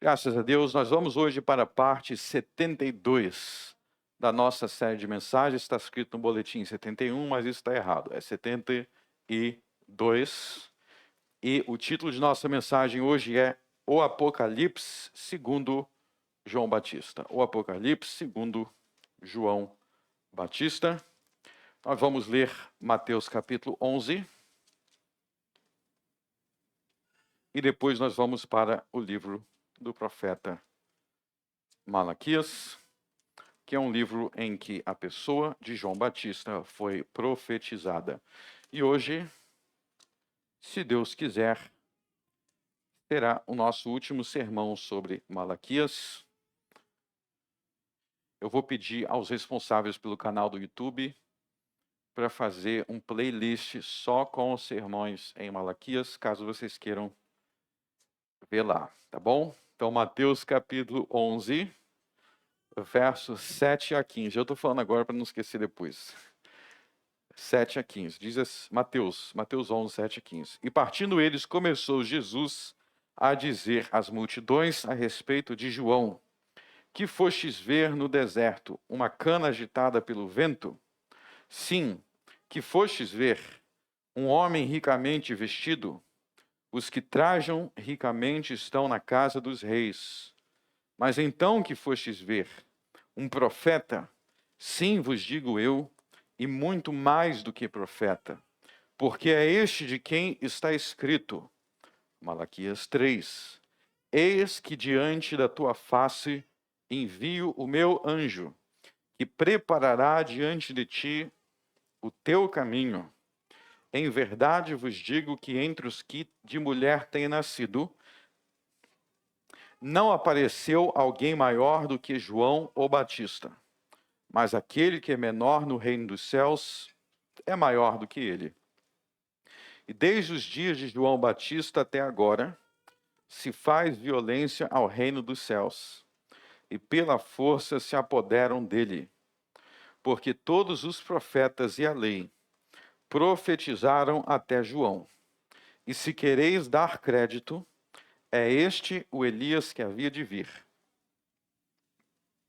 Graças a Deus, nós vamos hoje para a parte 72 da nossa série de mensagens. Está escrito no boletim 71, mas isso está errado. É 72. E o título de nossa mensagem hoje é O Apocalipse segundo João Batista. O Apocalipse segundo João Batista. Nós vamos ler Mateus capítulo 11. E depois nós vamos para o livro do profeta Malaquias, que é um livro em que a pessoa de João Batista foi profetizada. E hoje, se Deus quiser, será o nosso último sermão sobre Malaquias. Eu vou pedir aos responsáveis pelo canal do YouTube para fazer um playlist só com os sermões em Malaquias, caso vocês queiram ver lá, tá bom? Então, Mateus capítulo 11, versos 7 a 15. Eu estou falando agora para não esquecer depois. 7 a 15. Diz Mateus 11, 7 a 15. E partindo eles, começou Jesus a dizer às multidões a respeito de João: que fostes ver no deserto uma cana agitada pelo vento? Sim, que fostes ver um homem ricamente vestido? Os que trajam ricamente estão na casa dos reis. Mas então que fostes ver um profeta? Sim, vos digo eu, e muito mais do que profeta, porque é este de quem está escrito, Malaquias 3, eis que diante da tua face envio o meu anjo, que preparará diante de ti o teu caminho. Em verdade vos digo que entre os que de mulher têm nascido, não apareceu alguém maior do que João o Batista. Mas aquele que é menor no reino dos céus é maior do que ele. E desde os dias de João Batista até agora, se faz violência ao reino dos céus, e pela força se apoderam dele. Porque todos os profetas e a lei profetizaram até João. E se quereis dar crédito, é este o Elias que havia de vir.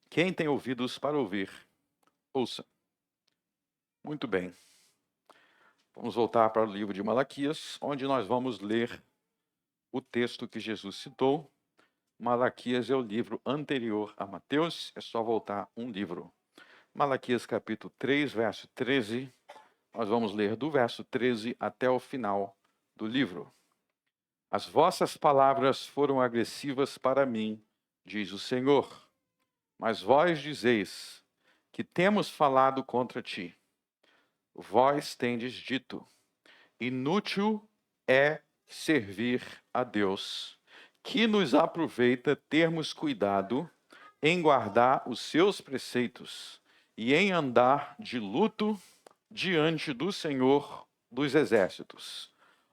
Quem tem ouvidos para ouvir, ouça. Muito bem. Vamos voltar para o livro de Malaquias, onde nós vamos ler o texto que Jesus citou. Malaquias é o livro anterior a Mateus, é só voltar um livro. Malaquias capítulo 3, verso 13. Nós vamos ler do verso 13 até o final do livro. As vossas palavras foram agressivas para mim, diz o Senhor. Mas vós dizeis que temos falado contra ti. Vós tendes dito: inútil é servir a Deus, que nos aproveita termos cuidado em guardar os seus preceitos e em andar de luto diante do Senhor dos Exércitos.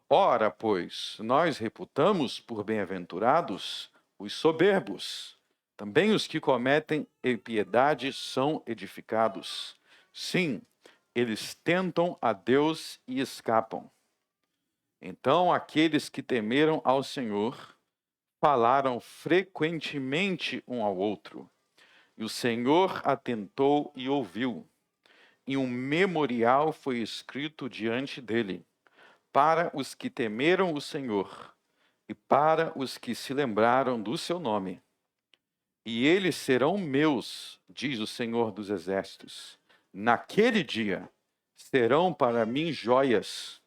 Ora, pois, nós reputamos por bem-aventurados os soberbos. Também os que cometem impiedade são edificados. Sim, eles tentam a Deus e escapam. Então aqueles que temeram ao Senhor falaram frequentemente um ao outro. E o Senhor atentou e ouviu. E um memorial foi escrito diante dele, para os que temeram o Senhor e para os que se lembraram do seu nome. E eles serão meus, diz o Senhor dos Exércitos. Naquele dia serão para mim joias.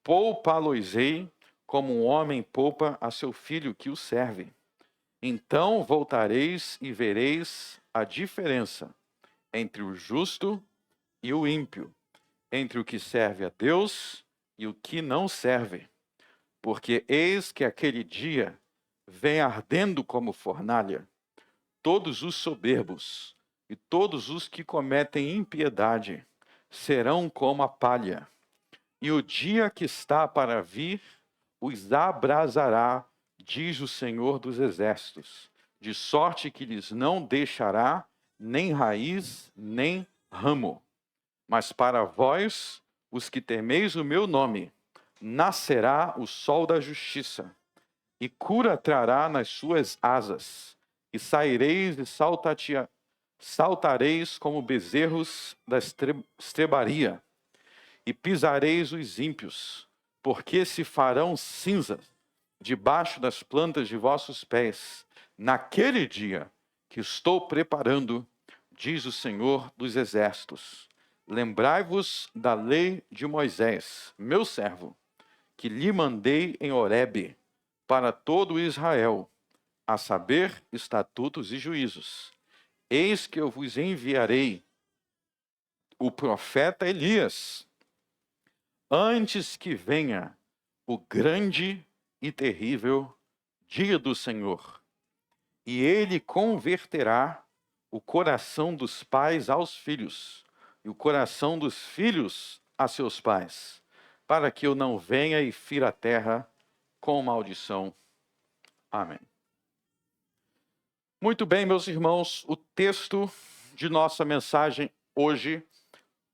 Poupá-los-ei como um homem poupa a seu filho que o serve. Então voltareis e vereis a diferença entre o justo e o ímpio, entre o que serve a Deus e o que não serve. Porque eis que aquele dia vem ardendo como fornalha. Todos os soberbos e todos os que cometem impiedade serão como a palha. E o dia que está para vir os abrasará, diz o Senhor dos Exércitos, de sorte que lhes não deixará nem raiz, nem ramo. Mas para vós, os que temeis o meu nome, nascerá o sol da justiça, e cura trará nas suas asas, e saireis e saltareis como bezerros da estrebaria, e pisareis os ímpios, porque se farão cinza debaixo das plantas de vossos pés, naquele dia que estou preparando, diz o Senhor dos Exércitos. Lembrai-vos da lei de Moisés, meu servo, que lhe mandei em Horebe, para todo Israel, a saber, estatutos e juízos. Eis que eu vos enviarei o profeta Elias, antes que venha o grande e terrível dia do Senhor. E ele converterá o coração dos pais aos filhos, e o coração dos filhos a seus pais, para que eu não venha e fira a terra com maldição. Amém. Muito bem, meus irmãos, o texto de nossa mensagem hoje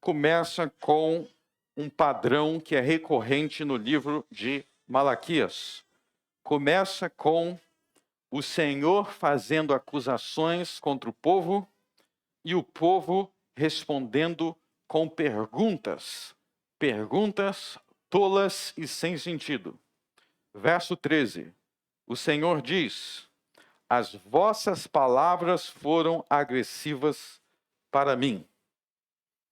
começa com um padrão que é recorrente no livro de Malaquias. Começa com o Senhor fazendo acusações contra o povo e o povo respondendo com perguntas tolas e sem sentido. Verso 13, o Senhor diz: as vossas palavras foram agressivas para mim.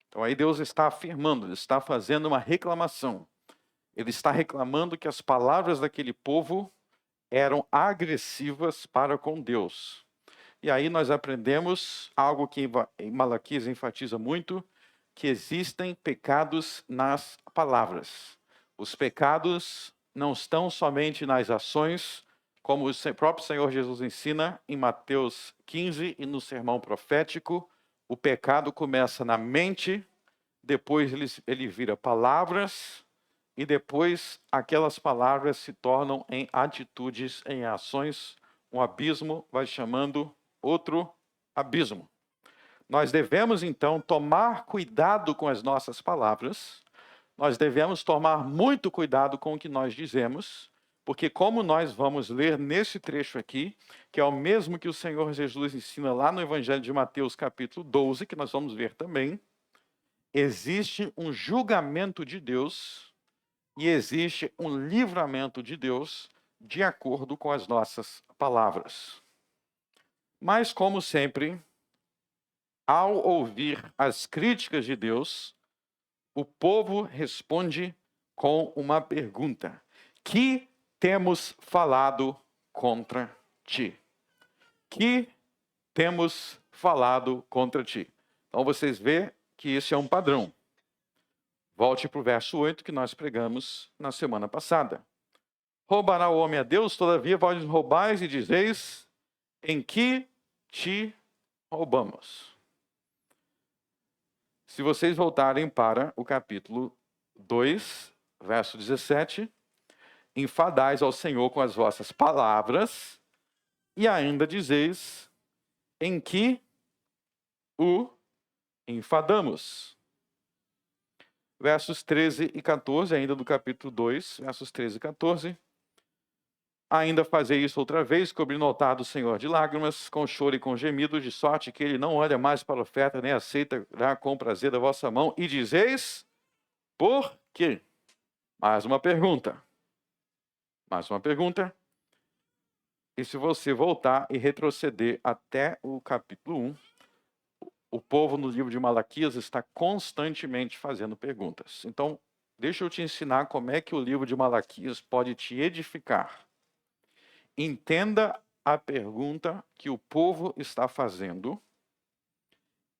Então aí Deus está afirmando, Ele está fazendo uma reclamação. Ele está reclamando que as palavras daquele povo eram agressivas para com Deus. E aí nós aprendemos algo que em Malaquias enfatiza muito, que existem pecados nas palavras. Os pecados não estão somente nas ações, como o próprio Senhor Jesus ensina em Mateus 15 e no sermão profético. O pecado começa na mente, depois ele vira palavras, e depois aquelas palavras se tornam em atitudes, em ações. Um abismo vai chamando outro abismo. Nós devemos, então, tomar cuidado com as nossas palavras. Nós devemos tomar muito cuidado com o que nós dizemos, porque como nós vamos ler nesse trecho aqui, que é o mesmo que o Senhor Jesus ensina lá no Evangelho de Mateus, capítulo 12, que nós vamos ver também, existe um julgamento de Deus e existe um livramento de Deus de acordo com as nossas palavras. Mas, como sempre, ao ouvir as críticas de Deus, o povo responde com uma pergunta: que temos falado contra ti? Que temos falado contra ti? Então vocês veem que isso é um padrão. Volte para o verso 8 que nós pregamos na semana passada. Roubará o homem a Deus, todavia vós roubais e dizeis: em que te roubamos? Se vocês voltarem para o capítulo 2, verso 17, enfadais ao Senhor com as vossas palavras e ainda dizeis: em que o enfadamos? Versos 13 e 14, ainda do capítulo 2, versos 13 e 14. Ainda fazei isso outra vez, cobrindo o altar do Senhor de lágrimas, com choro e com gemido, de sorte que ele não olha mais para a oferta, nem aceitará com prazer da vossa mão. E dizeis: por quê? Mais uma pergunta. Mais uma pergunta. E se você voltar e retroceder até o capítulo 1, o povo no livro de Malaquias está constantemente fazendo perguntas. Então, deixa eu te ensinar como é que o livro de Malaquias pode te edificar. Entenda a pergunta que o povo está fazendo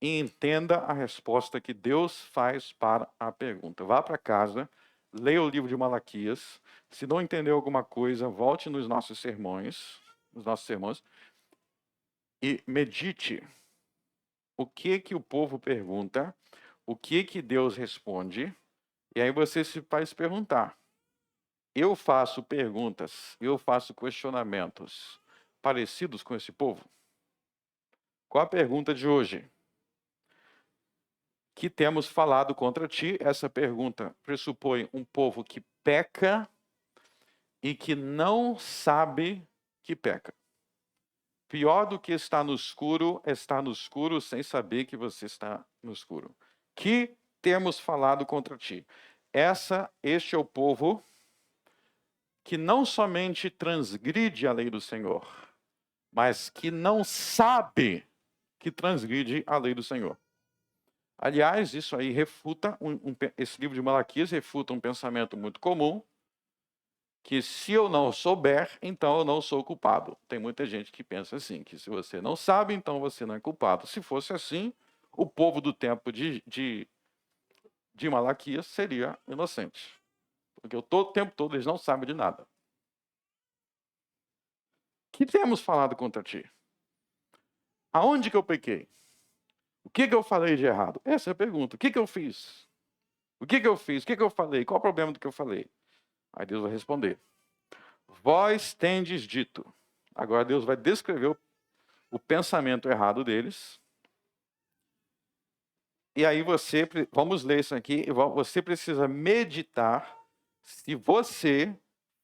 e entenda a resposta que Deus faz para a pergunta. Vá para casa, leia o livro de Malaquias. Se não entendeu alguma coisa, volte nos nossos sermões, e medite. O que o povo pergunta, o que Deus responde, e aí você se faz perguntar. Eu faço perguntas, eu faço questionamentos parecidos com esse povo? Qual a pergunta de hoje? Que temos falado contra ti? Essa pergunta pressupõe um povo que peca e que não sabe que peca. Pior do que estar no escuro é estar no escuro sem saber que você está no escuro. Que temos falado contra ti? Este é o povo que não somente transgride a lei do Senhor, mas que não sabe que transgride a lei do Senhor. Aliás, isso aí refuta, esse livro de Malaquias refuta um pensamento muito comum, que se eu não souber, então eu não sou culpado. Tem muita gente que pensa assim, que se você não sabe, então você não é culpado. Se fosse assim, o povo do tempo de Malaquias seria inocente. Porque o tempo todo eles não sabem de nada. Que temos falado contra ti? Aonde que eu pequei? O que eu falei de errado? Essa é a pergunta. O que eu fiz? O que eu fiz? O que eu falei? Qual o problema do que eu falei? Aí Deus vai responder. Vós tendes dito. Agora Deus vai descrever o pensamento errado deles. E aí vamos ler isso aqui, você precisa meditar se você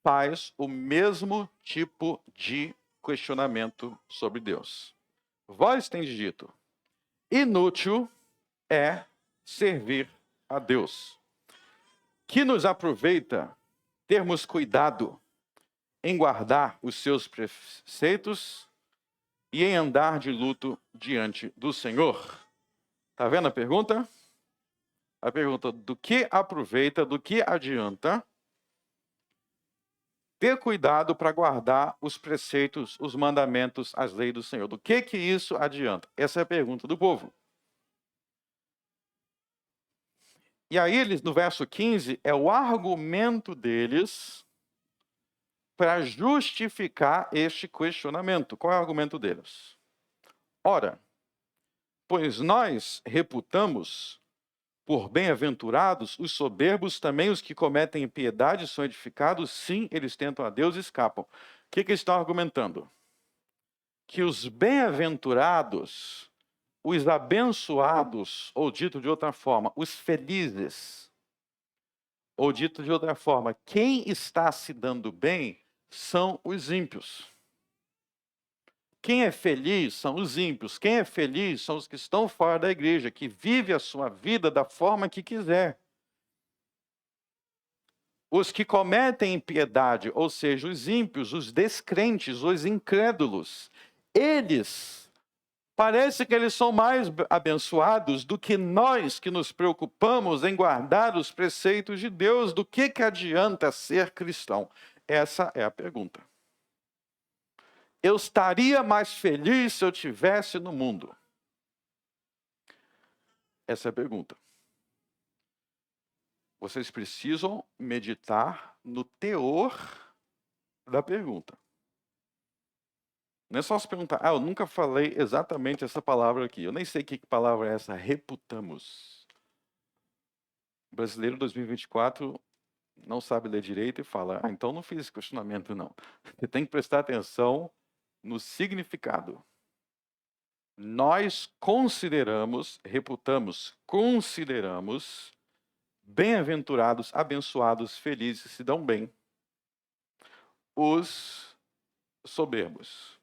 faz o mesmo tipo de questionamento sobre Deus. Vós tendes dito, inútil é servir a Deus. Que nos aproveita termos cuidado em guardar os seus preceitos e em andar de luto diante do Senhor. Está vendo a pergunta? A pergunta: do que aproveita, do que adianta ter cuidado para guardar os preceitos, os mandamentos, as leis do Senhor? Do que isso adianta? Essa é a pergunta do povo. E aí, eles, no verso 15, é o argumento deles para justificar este questionamento. Qual é o argumento deles? Ora, pois nós reputamos por bem-aventurados os soberbos, também os que cometem impiedade são edificados, sim, eles tentam a Deus e escapam. O que eles estão argumentando? Que os bem-aventurados, os abençoados, ou dito de outra forma, os felizes, ou dito de outra forma, quem está se dando bem são os ímpios. Quem é feliz são os ímpios. Quem é feliz são os que estão fora da igreja, que vivem a sua vida da forma que quiser. Os que cometem impiedade, ou seja, os ímpios, os descrentes, os incrédulos, eles, parece que eles são mais abençoados do que nós que nos preocupamos em guardar os preceitos de Deus. Do que adianta ser cristão? Essa é a pergunta. Eu estaria mais feliz se eu estivesse no mundo? Essa é a pergunta. Vocês precisam meditar no teor da pergunta. Não é só se perguntar, eu nunca falei exatamente essa palavra aqui. Eu nem sei que palavra é essa, reputamos. O brasileiro 2024 não sabe ler direito e fala, então não fiz esse questionamento não. Você tem que prestar atenção no significado. Nós consideramos bem-aventurados, abençoados, felizes, se dão bem, os soberbos,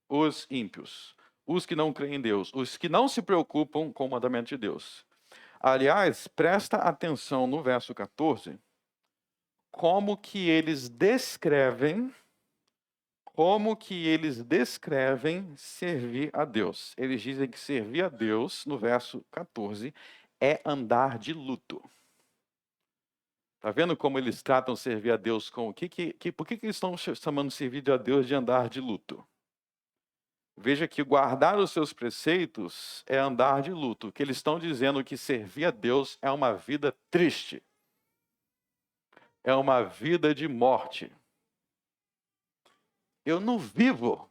os ímpios, os que não creem em Deus, os que não se preocupam com o mandamento de Deus. Aliás, presta atenção no verso 14, como que eles descrevem servir a Deus. Eles dizem que servir a Deus, no verso 14, é andar de luto. Está vendo como eles tratam servir a Deus com... Por que eles estão chamando servir a Deus de andar de luto? Veja que guardar os seus preceitos é andar de luto. Que eles estão dizendo que servir a Deus é uma vida triste. É uma vida de morte. Eu não vivo.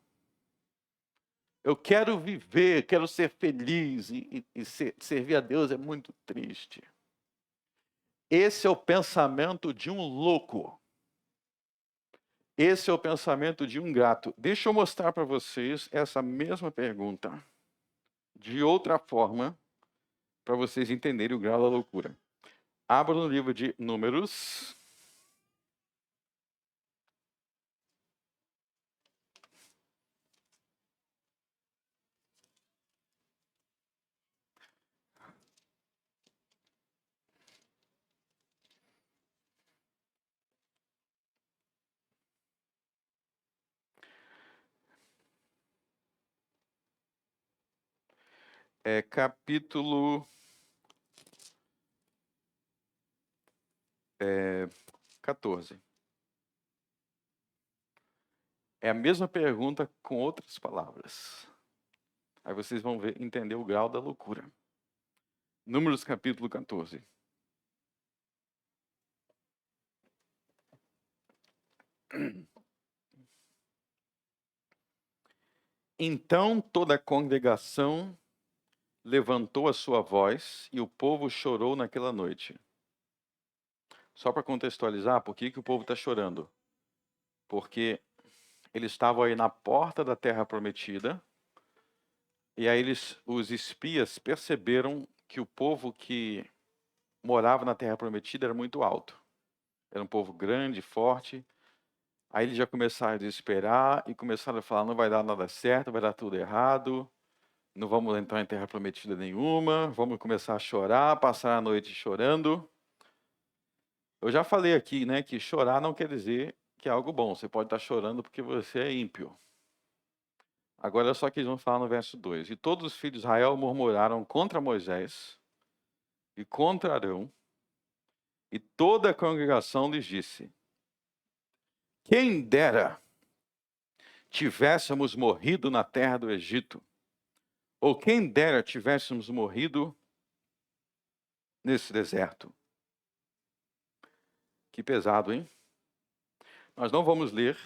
Eu quero viver, quero ser feliz. E servir a Deus é muito triste. Esse é o pensamento de um louco. Esse é o pensamento de um ingrato. Deixa eu mostrar para vocês essa mesma pergunta de outra forma, para vocês entenderem o grau da loucura. Abra no livro de Números. capítulo 14. É a mesma pergunta com outras palavras. Aí vocês vão entender o grau da loucura. Números capítulo 14. Então toda a congregação levantou a sua voz e o povo chorou naquela noite. Só para contextualizar, por que o povo está chorando? Porque eles estavam aí na porta da terra prometida, e aí os espias perceberam que o povo que morava na terra prometida era muito alto. Era um povo grande, forte. Aí eles já começaram a desesperar e começaram a falar, não vai dar nada certo, vai dar tudo errado, não vamos entrar em terra prometida nenhuma, vamos começar a chorar, passar a noite chorando. Eu já falei aqui, né, que chorar não quer dizer que é algo bom. Você pode estar chorando porque você é ímpio. Agora, olha só o que eles vão falar no verso 2. E todos os filhos de Israel murmuraram contra Moisés e contra Arão, e toda a congregação lhes disse: quem dera tivéssemos morrido na terra do Egito, ou quem dera tivéssemos morrido nesse deserto. Que pesado, hein? Nós não vamos ler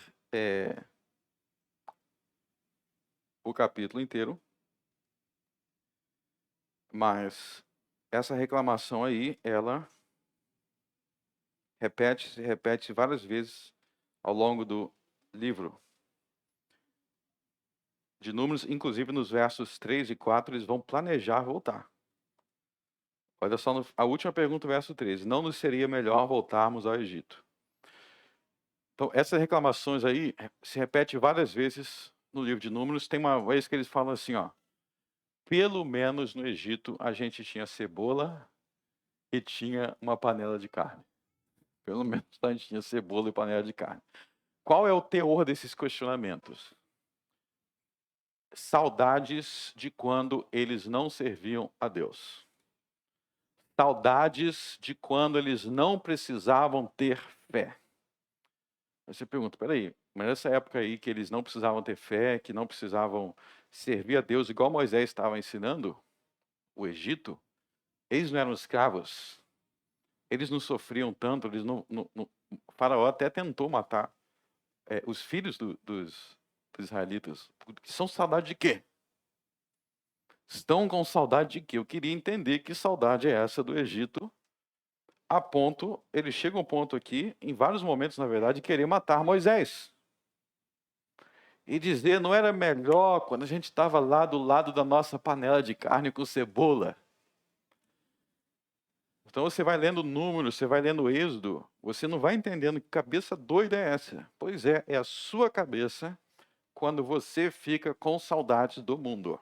o capítulo inteiro, mas essa reclamação aí, ela repete várias vezes ao longo do livro de Números, inclusive nos versos 3 e 4, eles vão planejar voltar. Olha só a última pergunta, verso 13. Não nos seria melhor voltarmos ao Egito? Então, essas reclamações aí se repete várias vezes no livro de Números. Tem uma vez que eles falam assim, ó, pelo menos no Egito a gente tinha cebola e tinha uma panela de carne. Pelo menos a gente tinha cebola e panela de carne. Qual é o teor desses questionamentos? Saudades de quando eles não serviam a Deus. Saudades de quando eles não precisavam ter fé. Aí você pergunta, peraí, mas nessa época aí que eles não precisavam ter fé, que não precisavam servir a Deus, igual Moisés estava ensinando, o Egito, eles não eram escravos, eles não sofriam tanto, o faraó até tentou matar os filhos dos israelitas. São saudade de quê? Estão com saudade de quê? Eu queria entender que saudade é essa do Egito, a ponto, ele chega a um ponto aqui, em vários momentos, na verdade, de querer matar Moisés. E dizer, não era melhor quando a gente estava lá do lado da nossa panela de carne com cebola? Então você vai lendo Números, você vai lendo Êxodo, você não vai entendendo que cabeça doida é essa. Pois é a sua cabeça quando você fica com saudades do mundo.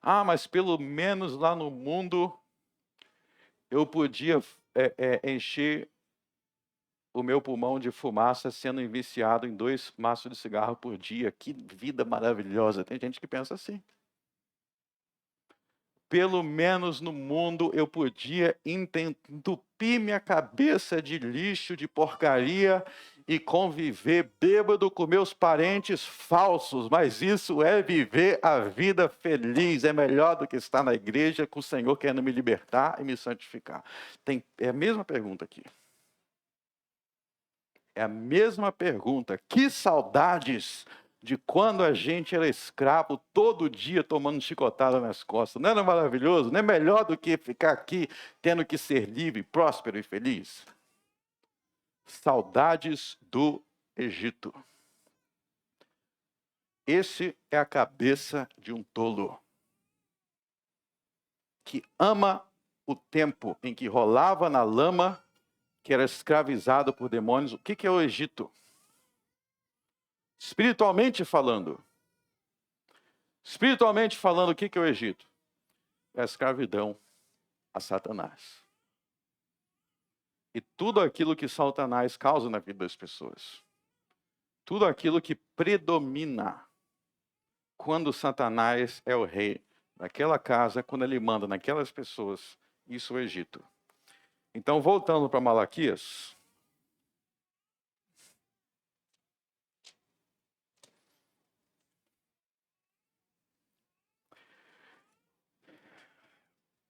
Ah, mas pelo menos lá no mundo eu podia encher o meu pulmão de fumaça sendo enviciado em 2 maços de cigarro por dia. Que vida maravilhosa. Tem gente que pensa assim. Pelo menos no mundo eu podia entupir minha cabeça de lixo, de porcaria e conviver bêbado com meus parentes falsos. Mas isso é viver a vida feliz. É melhor do que estar na igreja com o Senhor querendo me libertar e me santificar. É a mesma pergunta aqui. É a mesma pergunta. Que saudades de quando a gente era escravo todo dia tomando chicotada nas costas. Não era maravilhoso? Não é melhor do que ficar aqui tendo que ser livre, próspero e feliz? Saudades do Egito. Esse é a cabeça de um tolo que ama o tempo em que rolava na lama, que era escravizado por demônios. O que é o Egito? Espiritualmente falando, o que é o Egito? É a escravidão a Satanás. E tudo aquilo que Satanás causa na vida das pessoas. Tudo aquilo que predomina quando Satanás é o rei daquela casa, quando ele manda naquelas pessoas, isso é o Egito. Então, voltando para Malaquias.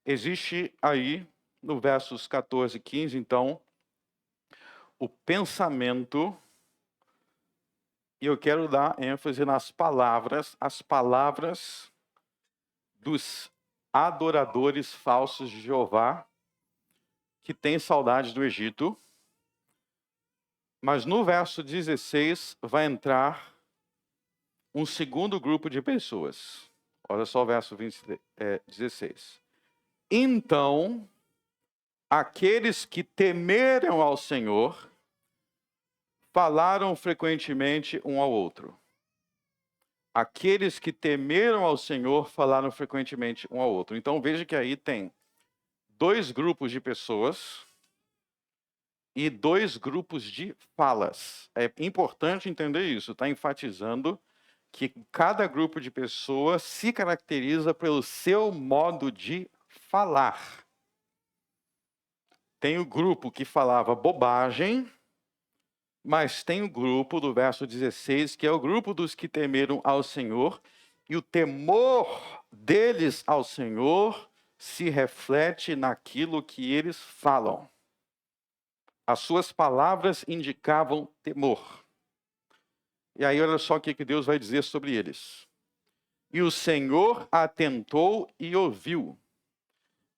Existe aí, no versos 14 e 15, então, o pensamento, e eu quero dar ênfase nas palavras, as palavras dos adoradores falsos de Jeová, que têm saudades do Egito. Mas no verso 16 vai entrar um segundo grupo de pessoas. Olha só o verso 16. Então, aqueles que temeram ao Senhor falaram frequentemente um ao outro. Aqueles que temeram ao Senhor falaram frequentemente um ao outro. Então veja que aí tem dois grupos de pessoas e dois grupos de falas. É importante entender isso, está enfatizando que cada grupo de pessoas se caracteriza pelo seu modo de falar. Tem o grupo que falava bobagem, mas tem o grupo do verso 16, que é o grupo dos que temeram ao Senhor, e o temor deles ao Senhor se reflete naquilo que eles falam. As suas palavras indicavam temor. E aí olha só o que Deus vai dizer sobre eles. E o Senhor atentou e ouviu.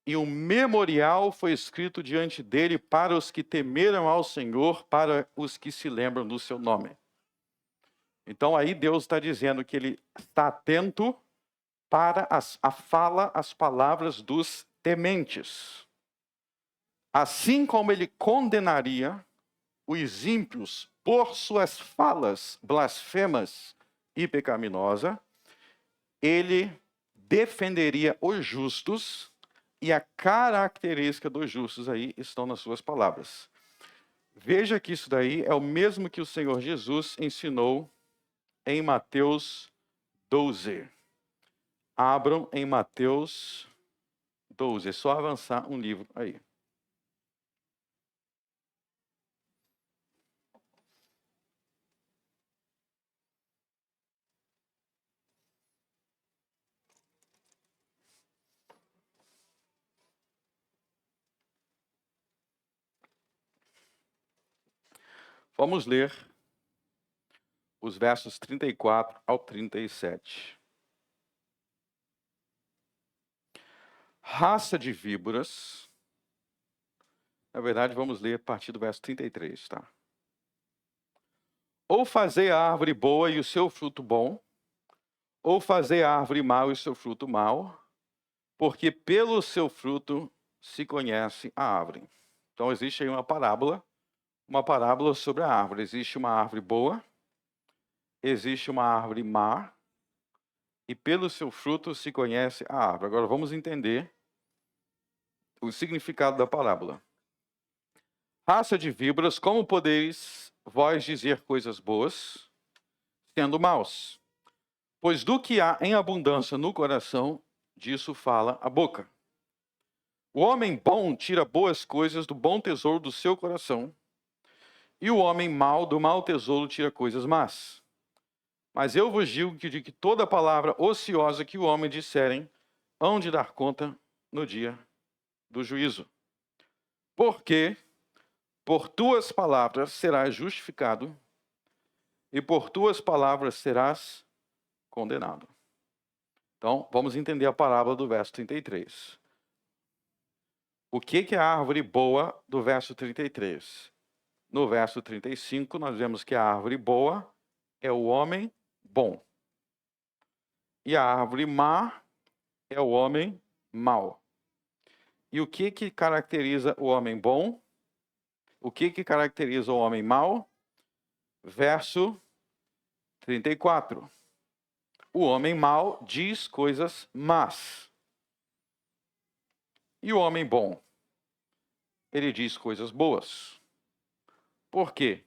E um memorial foi escrito diante dele para os que temeram ao Senhor, para os que se lembram do seu nome. Então aí Deus está dizendo que ele está atento para a fala, as palavras dos tementes. Assim como ele condenaria os ímpios por suas falas blasfemas e pecaminosas, ele defenderia os justos, e a característica dos justos aí estão nas suas palavras. Veja que isso daí é o mesmo que o Senhor Jesus ensinou em Mateus 12. Abram em Mateus 12. É só avançar um livro aí. Vamos ler os versos 34 ao 37. Raça de víboras. Na verdade, vamos ler a partir do verso 33, tá? Ou fazer a árvore boa e o seu fruto bom, ou fazer a árvore mau e o seu fruto mau, porque pelo seu fruto se conhece a árvore. Então existe aí uma parábola sobre a árvore. Existe uma árvore boa, existe uma árvore má, e pelo seu fruto se conhece a árvore. Agora vamos entender o significado da parábola. Raça de víboras, como podeis vós dizer coisas boas, sendo maus? Pois do que há em abundância no coração, disso fala a boca. O homem bom tira boas coisas do bom tesouro do seu coração, e o homem mau do mau tesouro tira coisas más. Mas eu vos digo que de que toda palavra ociosa que o homem disserem, hão de dar conta no dia do juízo. Porque por tuas palavras serás justificado, e por tuas palavras serás condenado. Então, vamos entender a parábola do verso 33. O que é a árvore boa do verso 33? No verso 35, nós vemos que a árvore boa é o homem bom. E a árvore má é o homem mau. E o que caracteriza o homem bom? O que caracteriza o homem mau? Verso 34. O homem mau diz coisas más. E o homem bom? Ele diz coisas boas. Por quê?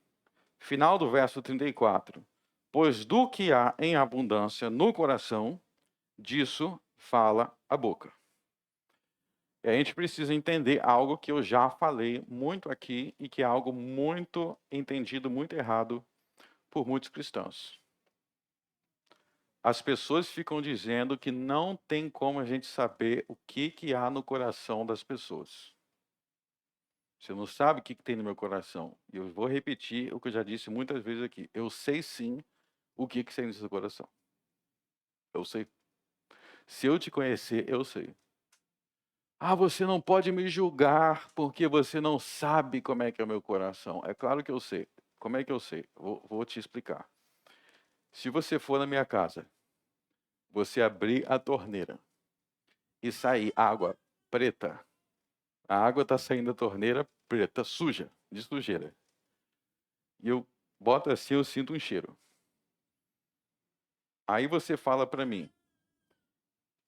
Final do verso 34. Pois do que há em abundância no coração, disso fala a boca. E a gente precisa entender algo que eu já falei muito aqui e que é algo muito entendido, muito errado por muitos cristãos. As pessoas ficam dizendo que não tem como a gente saber o que há no coração das pessoas. Você não sabe o que tem no meu coração. E eu vou repetir o que eu já disse muitas vezes aqui. Eu sei sim o que tem no seu coração. Eu sei. Se eu te conhecer, eu sei. Ah, você não pode me julgar porque você não sabe como é que é o meu coração. É claro que eu sei. Como é que eu sei? Vou te explicar. Se você for na minha casa, você abrir a torneira e sair água preta, a água está saindo da torneira preta, suja, de sujeira. E eu boto assim, eu sinto um cheiro. Aí você fala para mim,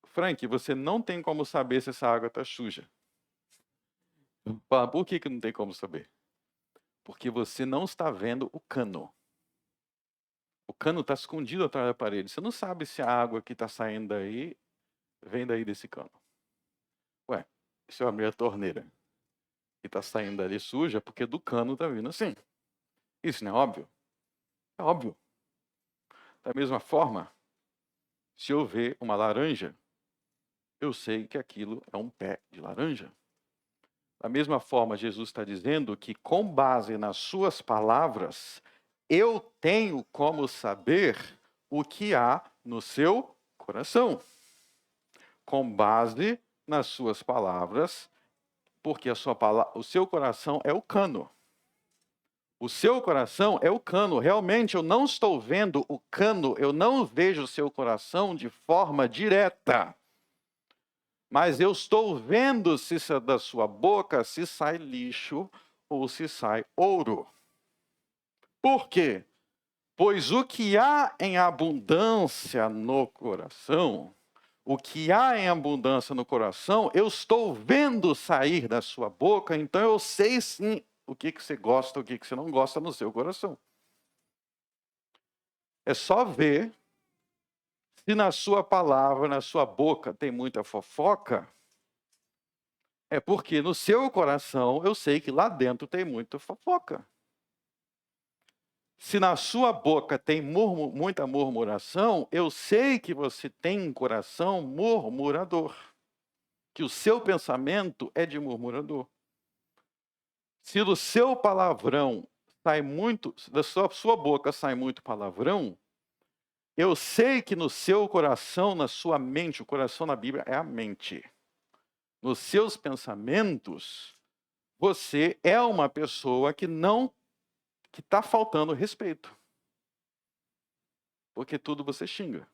Frank, você não tem como saber se essa água está suja. Por que não tem como saber? Porque você não está vendo o cano. O cano está escondido atrás da parede. Você não sabe se a água que está saindo daí vem daí desse cano. Ué, se eu abrir a torneira e está saindo dali suja, porque do cano está vindo assim. Isso não é óbvio? É óbvio. Da mesma forma, se eu ver uma laranja, eu sei que aquilo é um pé de laranja. Da mesma forma, Jesus está dizendo que, com base nas suas palavras, eu tenho como saber o que há no seu coração. Com base nas suas palavras, porque o seu coração é o cano. O seu coração é o cano. Realmente, eu não estou vendo o cano, eu não vejo o seu coração de forma direta. Mas eu estou vendo se da sua boca se sai lixo ou se sai ouro. Por quê? Pois o que há em abundância no coração, o que há em abundância no coração, eu estou vendo sair da sua boca, então eu sei sim o que você gosta, o que você não gosta no seu coração. É só ver se na sua palavra, na sua boca tem muita fofoca, é porque no seu coração eu sei que lá dentro tem muita fofoca. Se na sua boca tem muita murmuração, eu sei que você tem um coração murmurador. Que o seu pensamento é de murmurador. Se do seu palavrão sai muito, da sua boca sai muito palavrão, eu sei que no seu coração, na sua mente, o coração na Bíblia é a mente. Nos seus pensamentos, você é uma pessoa que está faltando respeito. Porque tudo você xinga.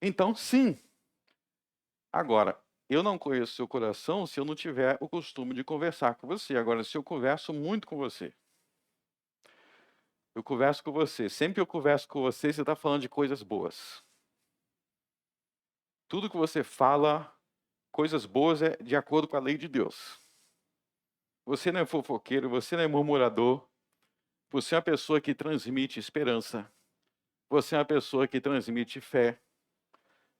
Então, sim. Agora, eu não conheço seu coração se eu não tiver o costume de conversar com você. Agora, se eu converso muito com você, eu converso com você. Sempre que eu converso com você, você está falando de coisas boas. Tudo que você fala, coisas boas, é de acordo com a lei de Deus. Você não é fofoqueiro, você não é murmurador. Você é uma pessoa que transmite esperança. Você é uma pessoa que transmite fé.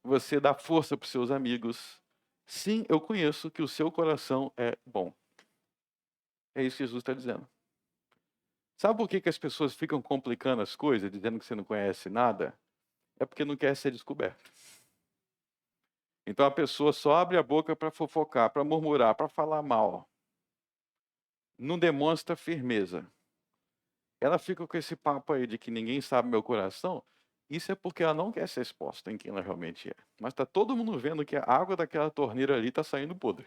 Você dá força para os seus amigos. Sim, eu conheço que o seu coração é bom. É isso que Jesus está dizendo. Sabe por que as pessoas ficam complicando as coisas, dizendo que você não conhece nada? É porque não quer ser descoberto. Então a pessoa só abre a boca para fofocar, para murmurar, para falar mal. Não demonstra firmeza. Ela fica com esse papo aí de que ninguém sabe meu coração. Isso é porque ela não quer ser exposta em quem ela realmente é. Mas está todo mundo vendo que a água daquela torneira ali está saindo podre.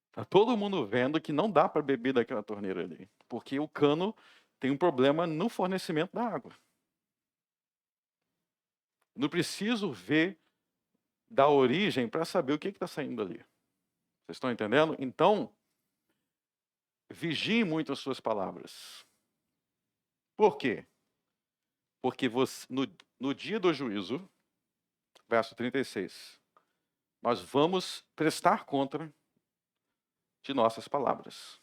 Está todo mundo vendo que não dá para beber daquela torneira ali. Porque o cano tem um problema no fornecimento da água. Não preciso ver da origem para saber o que está saindo dali. Vocês estão entendendo? Então, vigie muito as suas palavras. Por quê? Porque você, no dia do juízo, verso 36, nós vamos prestar conta de nossas palavras.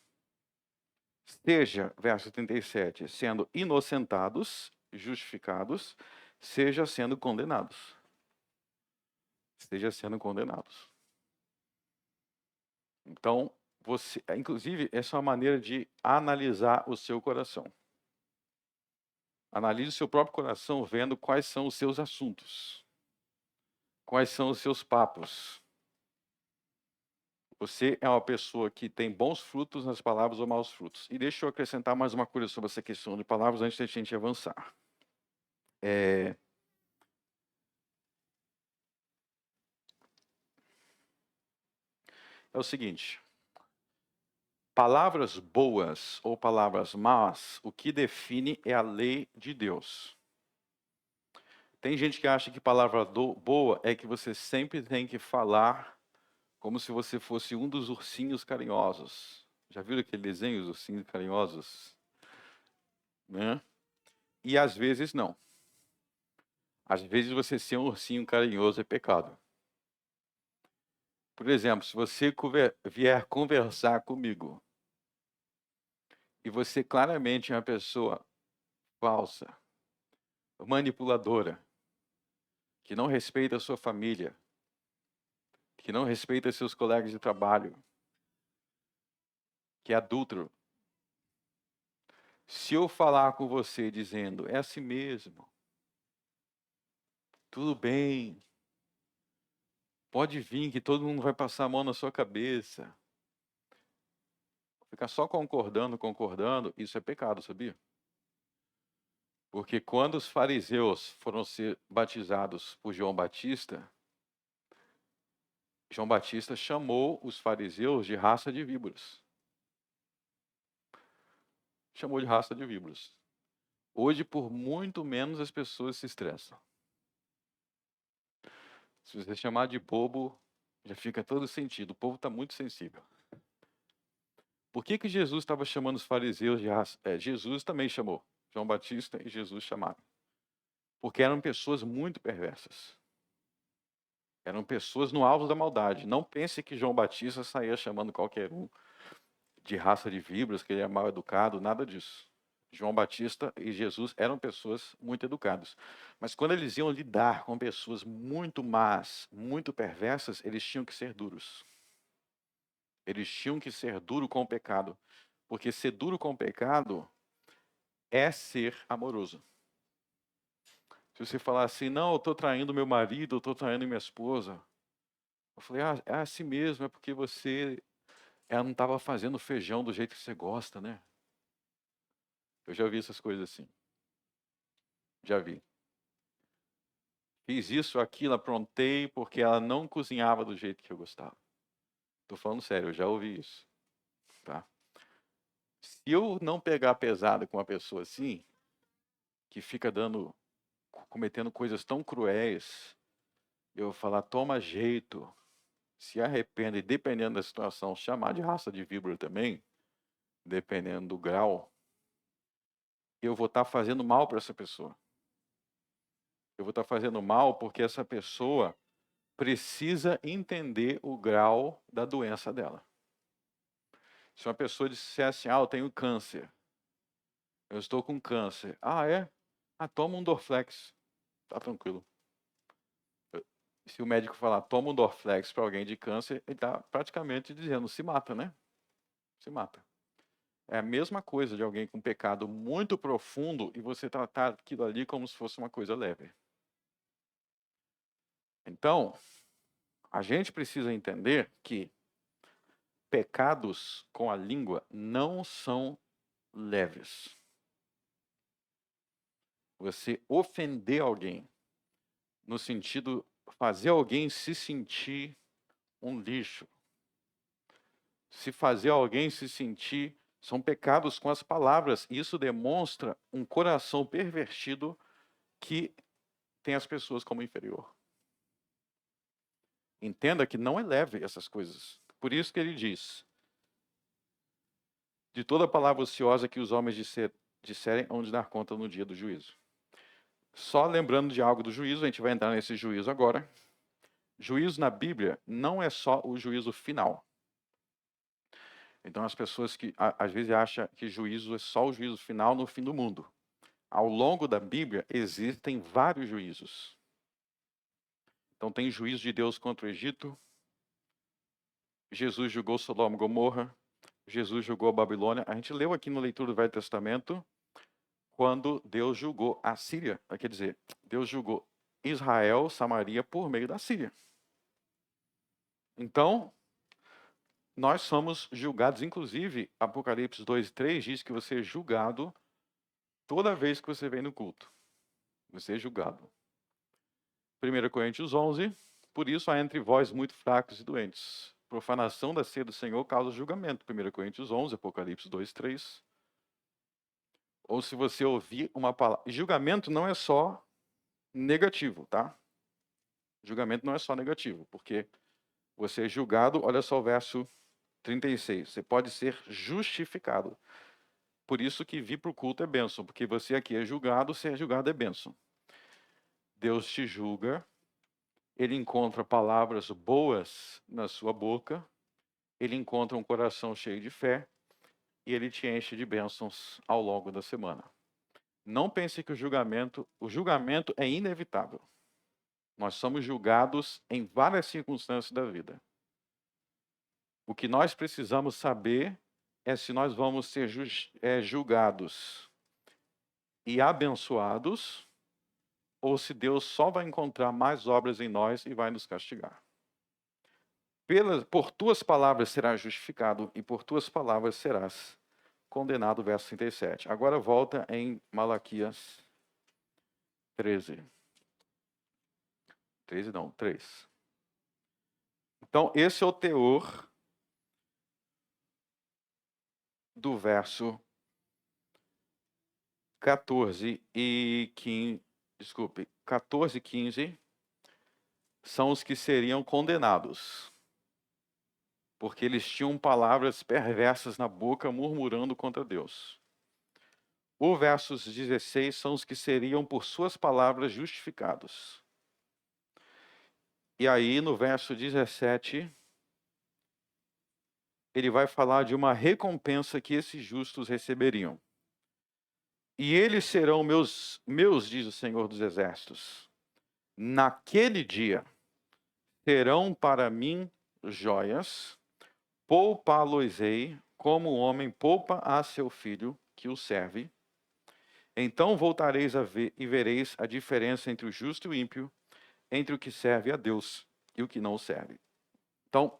Seja, verso 37, sendo inocentados, justificados, seja sendo condenados. Esteja sendo condenados. Então, inclusive, essa é uma maneira de analisar o seu coração. Analise o seu próprio coração vendo quais são os seus assuntos. Quais são os seus papos. Você é uma pessoa que tem bons frutos nas palavras ou maus frutos. E deixa eu acrescentar mais uma coisa sobre essa questão de palavras antes da gente avançar. É o seguinte. Palavras boas ou palavras más, o que define é a lei de Deus. Tem gente que acha que palavra boa é que você sempre tem que falar como se você fosse um dos ursinhos carinhosos. Já viram aquele desenho, os ursinhos carinhosos? Né? E às vezes não. Às vezes você ser um ursinho carinhoso é pecado. Por exemplo, se você vier conversar comigo e você claramente é uma pessoa falsa, manipuladora, que não respeita a sua família, que não respeita seus colegas de trabalho, que é adúltero, se eu falar com você dizendo, é assim mesmo, tudo bem, pode vir que todo mundo vai passar a mão na sua cabeça, ficar só concordando, isso é pecado, sabia? Porque quando os fariseus foram ser batizados por João Batista chamou os fariseus de raça de víboras. Chamou de raça de víboras. Hoje, por muito menos, as pessoas se estressam. Se você chamar de bobo, já fica todo sentido. O povo está muito sensível. Por que Jesus estava chamando os fariseus de raça? Jesus também chamou. João Batista e Jesus chamaram. Porque eram pessoas muito perversas. Eram pessoas no alvo da maldade. Não pense que João Batista saía chamando qualquer um de raça de víboras, que ele é mal educado, nada disso. João Batista e Jesus eram pessoas muito educadas. Mas quando eles iam lidar com pessoas muito más, muito perversas, eles tinham que ser duros. Eles tinham que ser duro com o pecado. Porque ser duro com o pecado é ser amoroso. Se você falar assim, não, eu estou traindo meu marido, eu estou traindo minha esposa. Eu falei, é assim mesmo, é porque ela não estava fazendo feijão do jeito que você gosta, né? Eu já vi essas coisas assim. Já vi. Fiz isso, aquilo, aprontei, porque ela não cozinhava do jeito que eu gostava. Estou falando sério, eu já ouvi isso. Tá? Se eu não pegar pesado com uma pessoa assim, que fica cometendo coisas tão cruéis, eu vou falar, toma jeito, se arrependa, e dependendo da situação, chamar de raça de víbora também, dependendo do grau, eu vou estar fazendo mal para essa pessoa. Eu vou estar fazendo mal porque essa pessoa precisa entender o grau da doença dela. Se uma pessoa disser assim, eu tenho câncer, eu estou com câncer. É? Toma um Dorflex, tá tranquilo. Se o médico falar, toma um Dorflex para alguém de câncer, ele está praticamente dizendo, se mata, né? Se mata. É a mesma coisa de alguém com pecado muito profundo e você tratar aquilo ali como se fosse uma coisa leve. Então, a gente precisa entender que pecados com a língua não são leves. Você ofender alguém, no sentido fazer alguém se sentir um lixo, se fazer alguém se sentir, são pecados com as palavras. Isso demonstra um coração pervertido que tem as pessoas como inferior. Entenda que não é leve essas coisas. Por isso que ele diz, de toda palavra ociosa que os homens disserem, hão de dar conta no dia do juízo. Só lembrando de algo do juízo, a gente vai entrar nesse juízo agora. Juízo na Bíblia não é só o juízo final. Então, as pessoas que às vezes acham que juízo é só o juízo final no fim do mundo. Ao longo da Bíblia, existem vários juízos. Então, tem juízo de Deus contra o Egito, Jesus julgou Sodoma e Gomorra, Jesus julgou a Babilônia. A gente leu aqui na leitura do Velho Testamento, quando Deus julgou a Síria. Quer dizer, Deus julgou Israel, Samaria, por meio da Síria. Então, nós somos julgados, inclusive, Apocalipse 2:3 diz que você é julgado toda vez que você vem no culto. Você é julgado. 1 Coríntios 11, por isso há entre vós muito fracos e doentes. Profanação da ceia do Senhor causa julgamento. 1 Coríntios 11, Apocalipse 2:3. Ou se você ouvir uma palavra... Julgamento não é só negativo, tá? Julgamento não é só negativo, porque você é julgado, olha só o verso 36. Você pode ser justificado. Por isso que vir para o culto é bênção, porque você aqui é julgado, ser julgado é bênção. Deus te julga, ele encontra palavras boas na sua boca, ele encontra um coração cheio de fé e ele te enche de bênçãos ao longo da semana. Não pense que o julgamento é inevitável. Nós somos julgados em várias circunstâncias da vida. O que nós precisamos saber é se nós vamos ser julgados e abençoados, ou se Deus só vai encontrar mais obras em nós e vai nos castigar. Por tuas palavras serás justificado e por tuas palavras serás condenado, verso 37. Agora volta em Malaquias 13. 13 não, 3. Então, esse é o teor do verso 14 e 15, são os que seriam condenados, porque eles tinham palavras perversas na boca, murmurando contra Deus. O versos 16 são os que seriam, por suas palavras, justificados. E aí, no verso 17, ele vai falar de uma recompensa que esses justos receberiam. E eles serão meus, diz o Senhor dos Exércitos. Naquele dia serão para mim joias, poupá-los-ei, como o homem poupa a seu filho que o serve. Então voltareis a ver e vereis a diferença entre o justo e o ímpio, entre o que serve a Deus e o que não o serve. Então,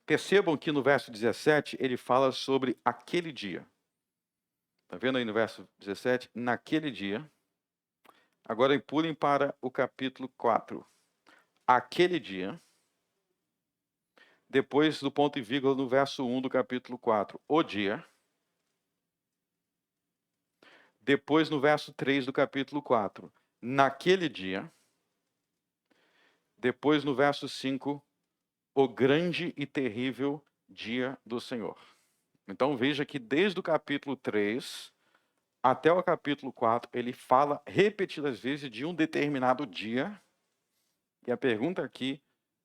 percebam que no verso 17 ele fala sobre aquele dia. Está vendo aí no verso 17? Naquele dia. Agora pulem para o capítulo 4. Aquele dia. Depois do ponto e vírgula no verso 1 do capítulo 4. O dia. Depois no verso 3 do capítulo 4. Naquele dia. Depois no verso 5. O grande e terrível dia do Senhor. Então veja que desde o capítulo 3 até o capítulo 4, ele fala repetidas vezes de um determinado dia. E a pergunta aqui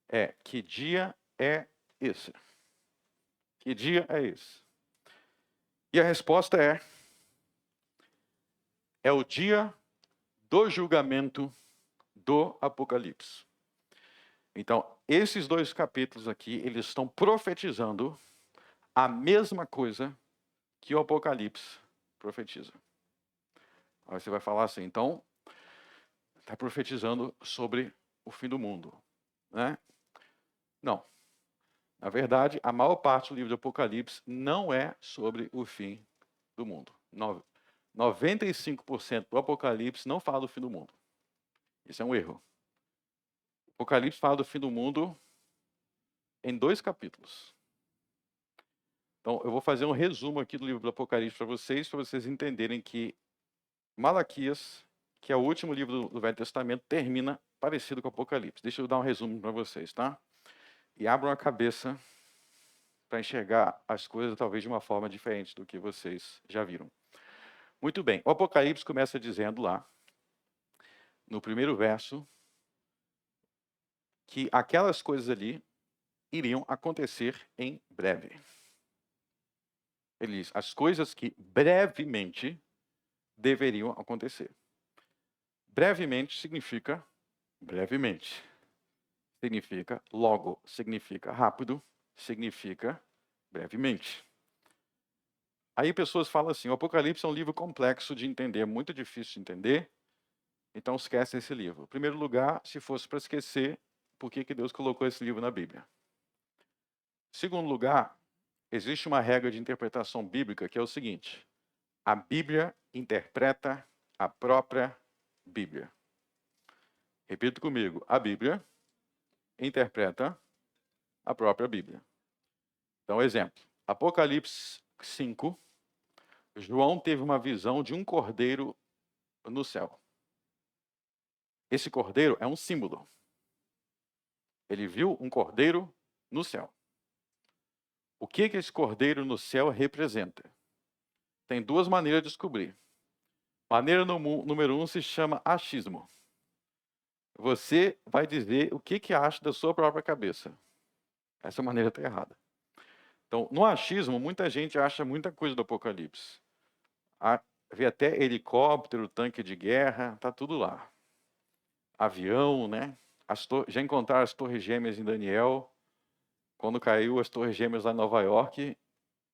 é: que dia é esse? Que dia é esse? E a resposta é o dia do julgamento do Apocalipse. Então, esses dois capítulos aqui, eles estão profetizando a mesma coisa que o Apocalipse profetiza. Aí você vai falar assim, então, está profetizando sobre o fim do mundo, né? Não. Na verdade, a maior parte do livro do Apocalipse não é sobre o fim do mundo. 95% do Apocalipse não fala do fim do mundo. Isso é um erro. O Apocalipse fala do fim do mundo em 2 capítulos. Então, eu vou fazer um resumo aqui do livro do Apocalipse para vocês entenderem que Malaquias, que é o último livro do Velho Testamento, termina parecido com o Apocalipse. Deixa eu dar um resumo para vocês, tá? E abram a cabeça para enxergar as coisas talvez de uma forma diferente do que vocês já viram. Muito bem, o Apocalipse começa dizendo lá, no primeiro verso, que aquelas coisas ali iriam acontecer em breve. Ele diz as coisas que brevemente deveriam acontecer. Brevemente significa brevemente. Significa logo, significa rápido, significa brevemente. Aí pessoas falam assim, o Apocalipse é um livro complexo de entender, muito difícil de entender, então esquece esse livro. Em primeiro lugar, se fosse para esquecer, por que Deus colocou esse livro na Bíblia? Em segundo lugar, existe uma regra de interpretação bíblica que é o seguinte, a Bíblia interpreta a própria Bíblia. Repita comigo, a Bíblia interpreta a própria Bíblia. Então, exemplo, Apocalipse 5, João teve uma visão de um cordeiro no céu. Esse cordeiro é um símbolo. Ele viu um cordeiro no céu. O que esse cordeiro no céu representa? Tem duas maneiras de descobrir. Maneira número 1 se chama achismo. Você vai dizer o que acha da sua própria cabeça. Essa maneira está errada. Então, no achismo, muita gente acha muita coisa do Apocalipse. Vê até helicóptero, tanque de guerra, tá tudo lá. Avião, né? Já encontraram as torres gêmeas em Daniel. Quando caiu as torres gêmeas lá em Nova York,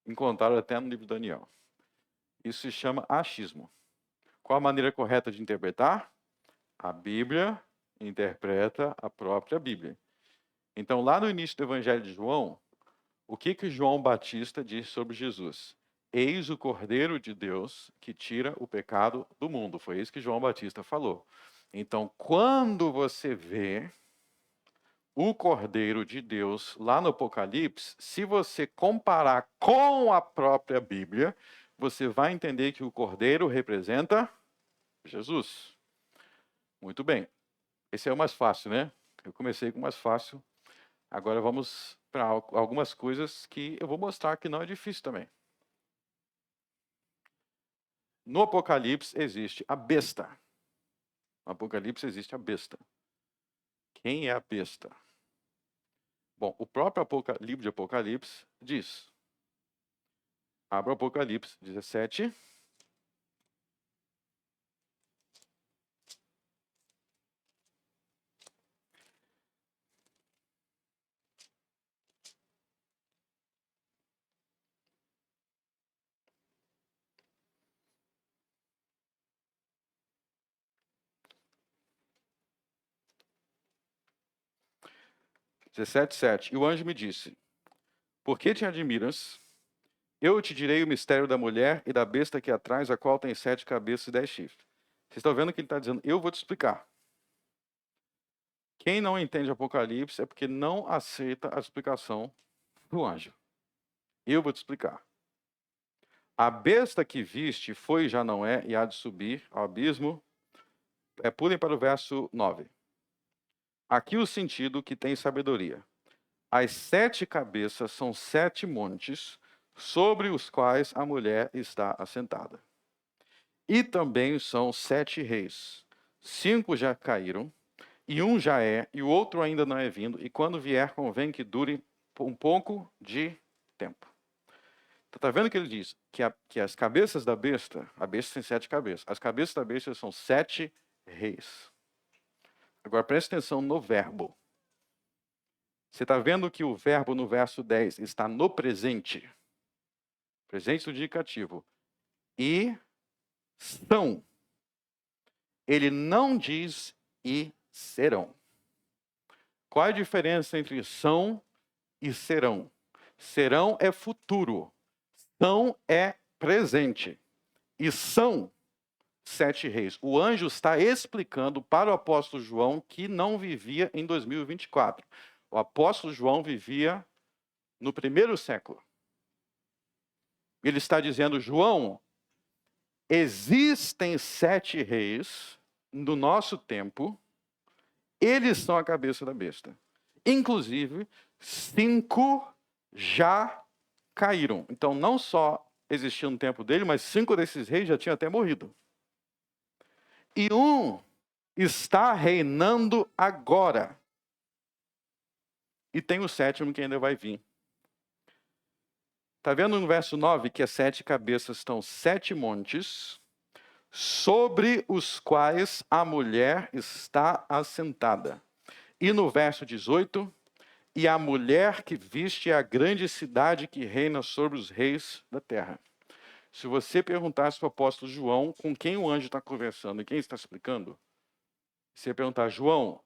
encontraram até no livro de Daniel. Isso se chama achismo. Qual a maneira correta de interpretar? A Bíblia interpreta a própria Bíblia. Então, lá no início do Evangelho de João, o que João Batista diz sobre Jesus? Eis o Cordeiro de Deus que tira o pecado do mundo. Foi isso que João Batista falou. Então, quando você vê o Cordeiro de Deus lá no Apocalipse, se você comparar com a própria Bíblia, você vai entender que o Cordeiro representa Jesus. Muito bem. Esse é o mais fácil, né? Eu comecei com o mais fácil. Agora vamos para algumas coisas que eu vou mostrar que não é difícil também. No Apocalipse existe a besta. No Apocalipse existe a besta. Quem é a besta? Bom, o próprio livro de Apocalipse diz. Abra o Apocalipse 17. E o anjo me disse, por que te admiras? Eu te direi o mistério da mulher e da besta que atrás, a qual tem 7 cabeças e 10 chifres. Vocês estão vendo que ele está dizendo, eu vou te explicar. Quem não entende Apocalipse é porque não aceita a explicação do anjo. Eu vou te explicar. A besta que viste foi e já não é, e há de subir ao abismo. Pulem para o verso 9. Aqui o sentido que tem sabedoria. As 7 cabeças são 7 montes, sobre os quais a mulher está assentada. E também são 7 reis. 5 já caíram, e um já é, e o outro ainda não é vindo, e quando vier convém que dure um pouco de tempo. Então, está vendo que ele diz que as cabeças da besta, a besta tem 7 cabeças, as cabeças da besta são 7 reis. Agora preste atenção no verbo. Você está vendo que o verbo no verso 10 está no presente. Presente do indicativo. E são. Ele não diz e serão. Qual é a diferença entre são e serão? Serão é futuro. São é presente. E são 7 reis. O anjo está explicando para o apóstolo João que não vivia em 2024. O apóstolo João vivia no 1º século. Ele está dizendo, João, existem 7 reis no nosso tempo, eles são a cabeça da besta. Inclusive, 5 já caíram. Então, não só existia no tempo dele, mas 5 desses reis já tinham até morrido. E um está reinando agora. E tem o 7º que ainda vai vir. Está vendo no verso 9 que as 7 cabeças estão 7 montes, sobre os quais a mulher está assentada. E no verso 18, e a mulher que viste a grande cidade que reina sobre os reis da terra. Se você perguntasse para o apóstolo João com quem o anjo está conversando e quem está explicando, você ia perguntar, João,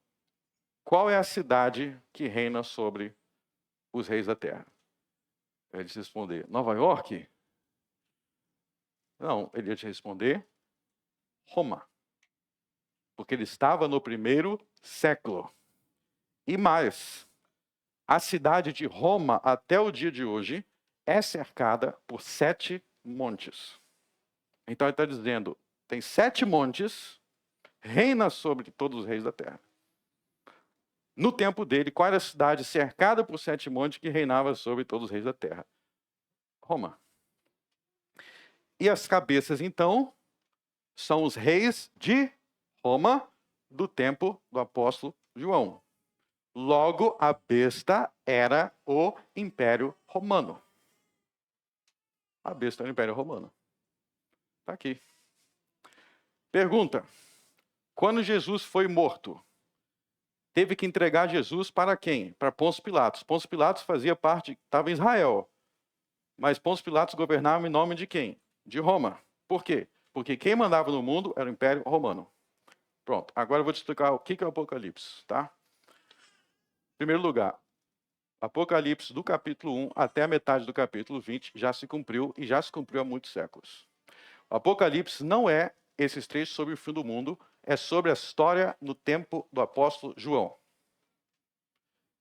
qual é a cidade que reina sobre os reis da terra? Ele ia te responder, Nova York? Não, ele ia te responder, Roma. Porque ele estava no 1º século. E mais, a cidade de Roma, até o dia de hoje, é cercada por 7 montes. Então ele está dizendo, tem 7 montes, reina sobre todos os reis da terra. No tempo dele, qual era a cidade cercada por 7 montes que reinava sobre todos os reis da terra? Roma. E as cabeças, então, são os reis de Roma do tempo do apóstolo João. Logo, a besta era o Império Romano. A besta era o Império Romano. Está aqui. Pergunta. Quando Jesus foi morto, teve que entregar Jesus para quem? Para Pôncio Pilatos. Pôncio Pilatos fazia parte, estava em Israel. Mas Pôncio Pilatos governava em nome de quem? De Roma. Por quê? Porque quem mandava no mundo era o Império Romano. Pronto, agora eu vou te explicar o que é o Apocalipse, tá? Em primeiro lugar, Apocalipse do capítulo 1 até a metade do capítulo 20 já se cumpriu e já se cumpriu há muitos séculos. O Apocalipse não é esses trechos sobre o fim do mundo, é sobre a história no tempo do apóstolo João.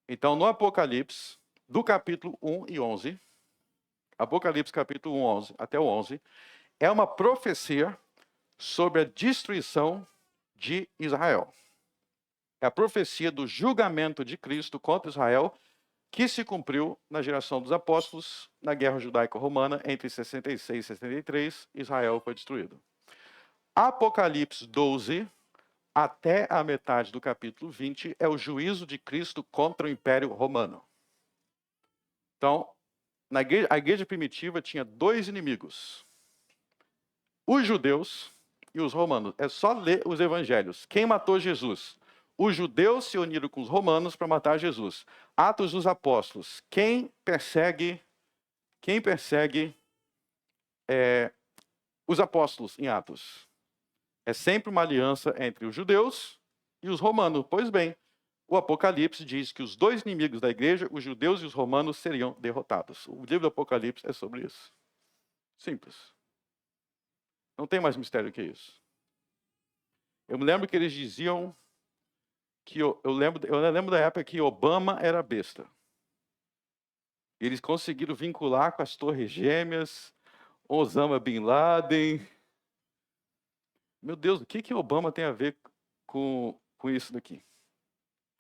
Então, no Apocalipse, do capítulo 1 e 11, Apocalipse capítulo 1, 11, até o 11, é uma profecia sobre a destruição de Israel. É a profecia do julgamento de Cristo contra Israel, que se cumpriu na geração dos apóstolos, na guerra judaico-romana, entre 66 e 63, Israel foi destruído. Apocalipse 12, até a metade do capítulo 20, é o juízo de Cristo contra o Império Romano. Então, a igreja primitiva tinha 2 inimigos. Os judeus e os romanos. É só ler os evangelhos. Quem matou Jesus? Os judeus se uniram com os romanos para matar Jesus. Atos dos Apóstolos. Quem persegue os apóstolos em Atos? É sempre uma aliança entre os judeus e os romanos. Pois bem, o Apocalipse diz que os 2 inimigos da igreja, os judeus e os romanos, seriam derrotados. O livro do Apocalipse é sobre isso. Simples. Não tem mais mistério que isso. Eu me lembro que eles diziam que eu lembro da época que Obama era besta. Eles conseguiram vincular com as Torres Gêmeas, Osama Bin Laden. Meu Deus, o que Obama tem a ver com isso daqui?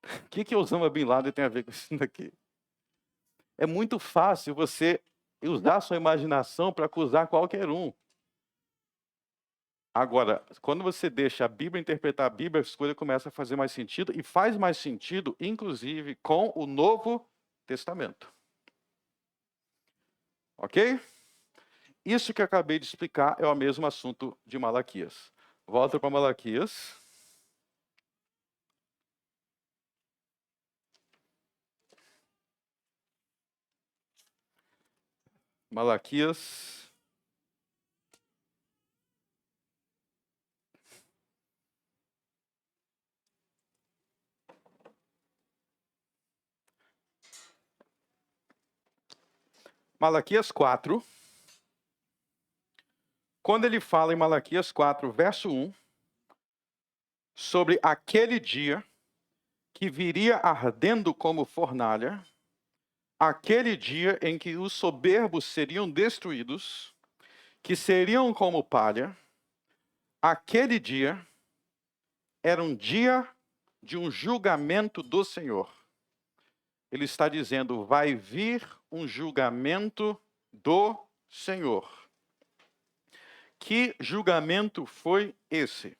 O que Osama Bin Laden tem a ver com isso daqui? É muito fácil você usar a sua imaginação para acusar qualquer um. Agora, quando você deixa a Bíblia interpretar a Bíblia, a coisa começa a fazer mais sentido, e faz mais sentido, inclusive, com o Novo Testamento. Ok? Isso que eu acabei de explicar é o mesmo assunto de Malaquias. Volta para Malaquias. Malaquias. Malaquias 4. Quando ele fala em Malaquias 4, verso 1, sobre aquele dia que viria ardendo como fornalha, aquele dia em que os soberbos seriam destruídos, que seriam como palha, aquele dia era um dia de um julgamento do Senhor. Ele está dizendo, vai vir um julgamento do Senhor. Que julgamento foi esse?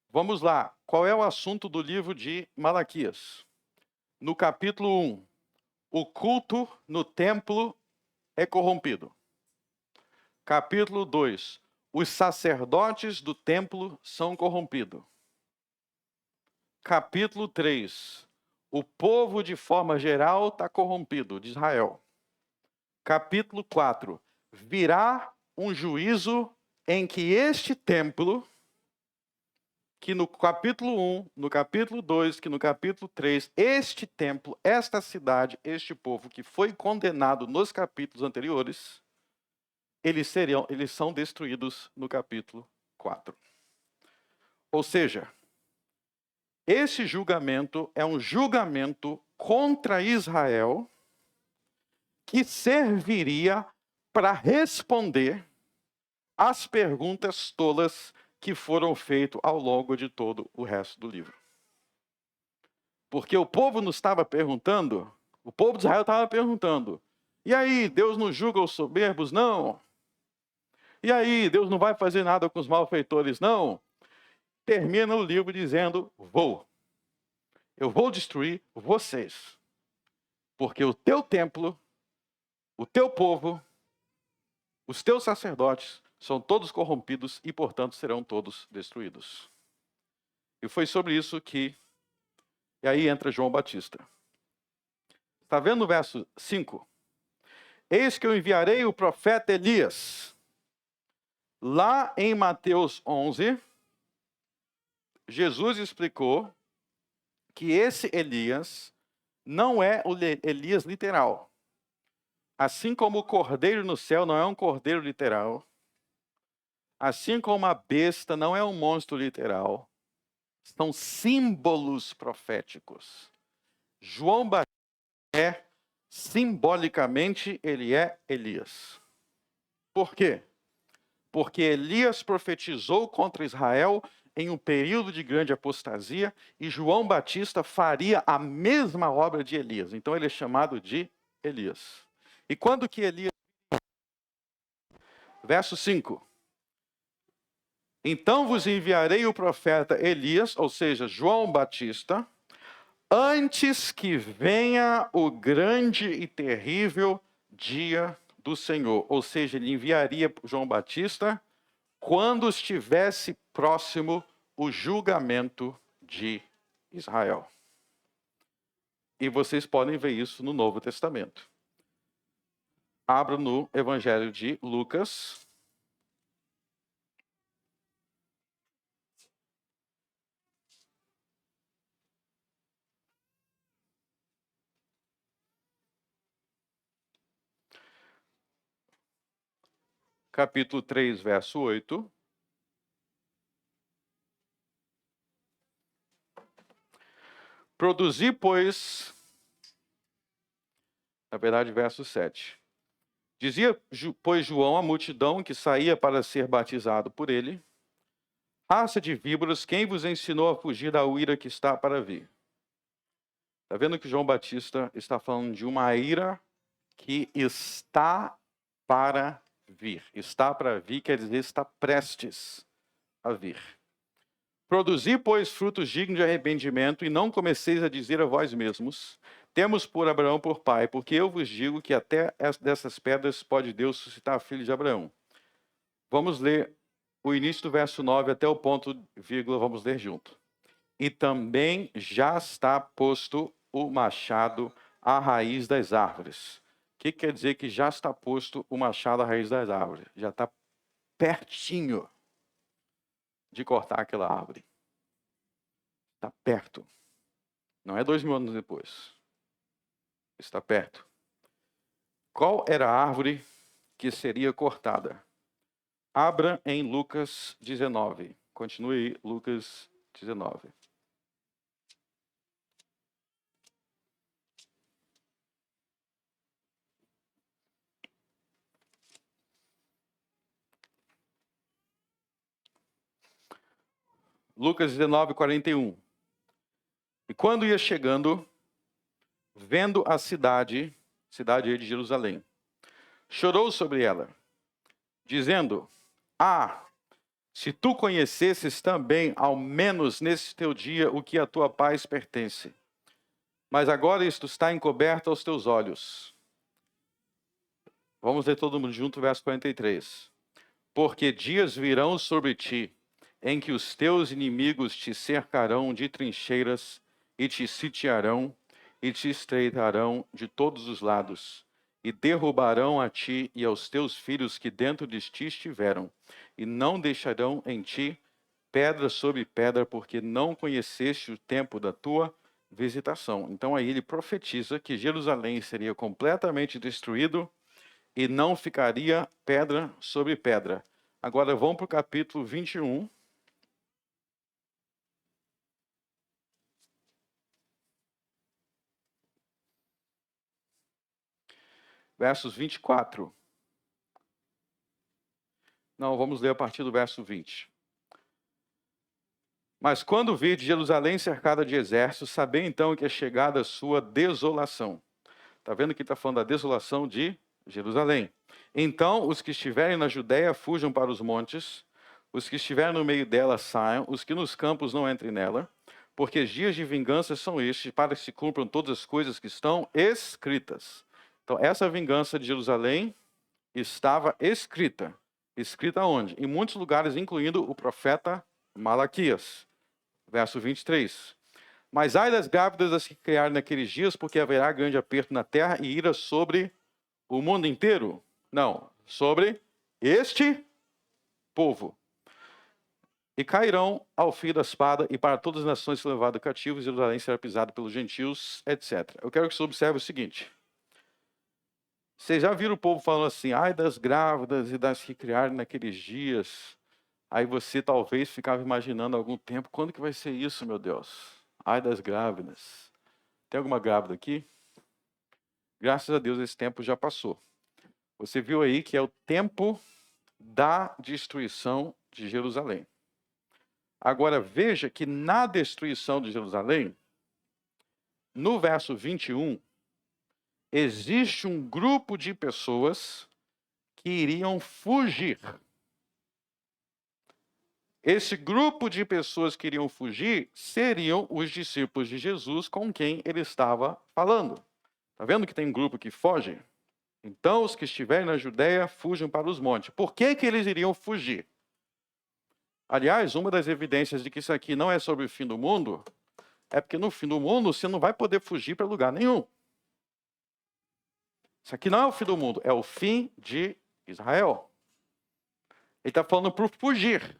Vamos lá, qual é o assunto do livro de Malaquias? No capítulo 1, o culto no templo é corrompido. Capítulo 2, os sacerdotes do templo são corrompidos. Capítulo 3, o povo de forma geral está corrompido, de Israel. Capítulo 4, virá um juízo em que este templo, que no capítulo 1, no capítulo 2, que no capítulo 3, este templo, esta cidade, este povo que foi condenado nos capítulos anteriores, eles são destruídos no capítulo 4. Ou seja, esse julgamento é um julgamento contra Israel que serviria para responder às perguntas tolas que foram feitas ao longo de todo o resto do livro. Porque o povo nos estava perguntando, o povo de Israel estava perguntando, e aí, Deus não julga os soberbos, não? E aí, Deus não vai fazer nada com os malfeitores, não? Termina o livro dizendo, eu vou destruir vocês, porque o teu templo, o teu povo, os teus sacerdotes são todos corrompidos e, portanto, serão todos destruídos. E foi sobre isso que... E aí entra João Batista. Está vendo no verso 5? Eis que eu enviarei o profeta Elias. Lá em Mateus 11, Jesus explicou que esse Elias não é o Elias literal. Assim como o cordeiro no céu não é um cordeiro literal, assim como a besta não é um monstro literal, são símbolos proféticos. João Batista simbolicamente, ele é Elias. Por quê? Porque Elias profetizou contra Israel em um período de grande apostasia e João Batista faria a mesma obra de Elias. Então ele é chamado de Elias. E quando que Elias... Verso 5. Então vos enviarei o profeta Elias, ou seja, João Batista, antes que venha o grande e terrível dia do Senhor. Ou seja, ele enviaria João Batista quando estivesse próximo o julgamento de Israel. E vocês podem ver isso no Novo Testamento. Abro no Evangelho de Lucas. Capítulo 3, verso 8. Produzi, pois... Na verdade, verso 7. Dizia, pois, João à multidão que saía para ser batizado por ele: raça de víboras, quem vos ensinou a fugir da ira que está para vir? Está vendo que João Batista está falando de uma ira que está para vir. Está para vir quer dizer está prestes a vir. Produzi, pois, frutos dignos de arrependimento, e não comeceis a dizer a vós mesmos: temos por Abraão por pai, porque eu vos digo que até dessas pedras pode Deus suscitar filhos de Abraão. Vamos ler o início do verso 9 até o ponto, vírgula, vamos ler junto. E também já está posto o machado à raiz das árvores. O que quer dizer que já está posto o machado à raiz das árvores? Já está pertinho de cortar aquela árvore. Está perto. Não é 2000 anos depois. Está perto. Qual era a árvore que seria cortada? Abra em Lucas 19. Continue aí, Lucas 19. Lucas 19, 41. E quando ia chegando, vendo a cidade de Jerusalém, chorou sobre ela, dizendo: ah, se tu conhecesses também, ao menos nesse teu dia, o que a tua paz pertence. Mas agora isto está encoberto aos teus olhos. Vamos ler todo mundo junto, verso 43. Porque dias virão sobre ti, em que os teus inimigos te cercarão de trincheiras e te sitiarão e te estreitarão de todos os lados, e derrubarão a ti e aos teus filhos que dentro de ti estiveram, e não deixarão em ti pedra sobre pedra, porque não conheceste o tempo da tua visitação. Então aí ele profetiza que Jerusalém seria completamente destruído e não ficaria pedra sobre pedra. Agora vamos para o capítulo 21. Versos 24. Não, vamos ler a partir do verso 20. Mas quando virdes Jerusalém cercada de exércitos, sabei então que é chegada a sua desolação. Está vendo que está falando da desolação de Jerusalém. Então, os que estiverem na Judéia fujam para os montes, os que estiverem no meio dela saiam, os que nos campos não entrem nela, porque dias de vingança são estes, para que se cumpram todas as coisas que estão escritas. Então, essa vingança de Jerusalém estava escrita. Escrita onde? Em muitos lugares, incluindo o profeta Malaquias. Verso 23. Mas ai das grávidas das que criarem naqueles dias, porque haverá grande aperto na terra e ira sobre o mundo inteiro? Não, sobre este povo. E cairão ao fio da espada, e para todas as nações serão levados cativos, e Jerusalém será pisada pelos gentios, etc. Eu quero que você observe o seguinte. Vocês já viram o povo falando assim, ai das grávidas e das que criarem naqueles dias? Aí você talvez ficava imaginando há algum tempo, quando que vai ser isso, meu Deus? Ai das grávidas. Tem alguma grávida aqui? Graças a Deus esse tempo já passou. Você viu aí que é o tempo da destruição de Jerusalém. Agora veja que na destruição de Jerusalém, no verso 21, existe um grupo de pessoas que iriam fugir. Esse grupo de pessoas que iriam fugir seriam os discípulos de Jesus com quem ele estava falando. Está vendo que tem um grupo que foge? Então, os que estiverem na Judéia, fujam para os montes. Por que que eles iriam fugir? Aliás, uma das evidências de que isso aqui não é sobre o fim do mundo, é porque no fim do mundo você não vai poder fugir para lugar nenhum. Isso aqui não é o fim do mundo, é o fim de Israel. Ele está falando por fugir.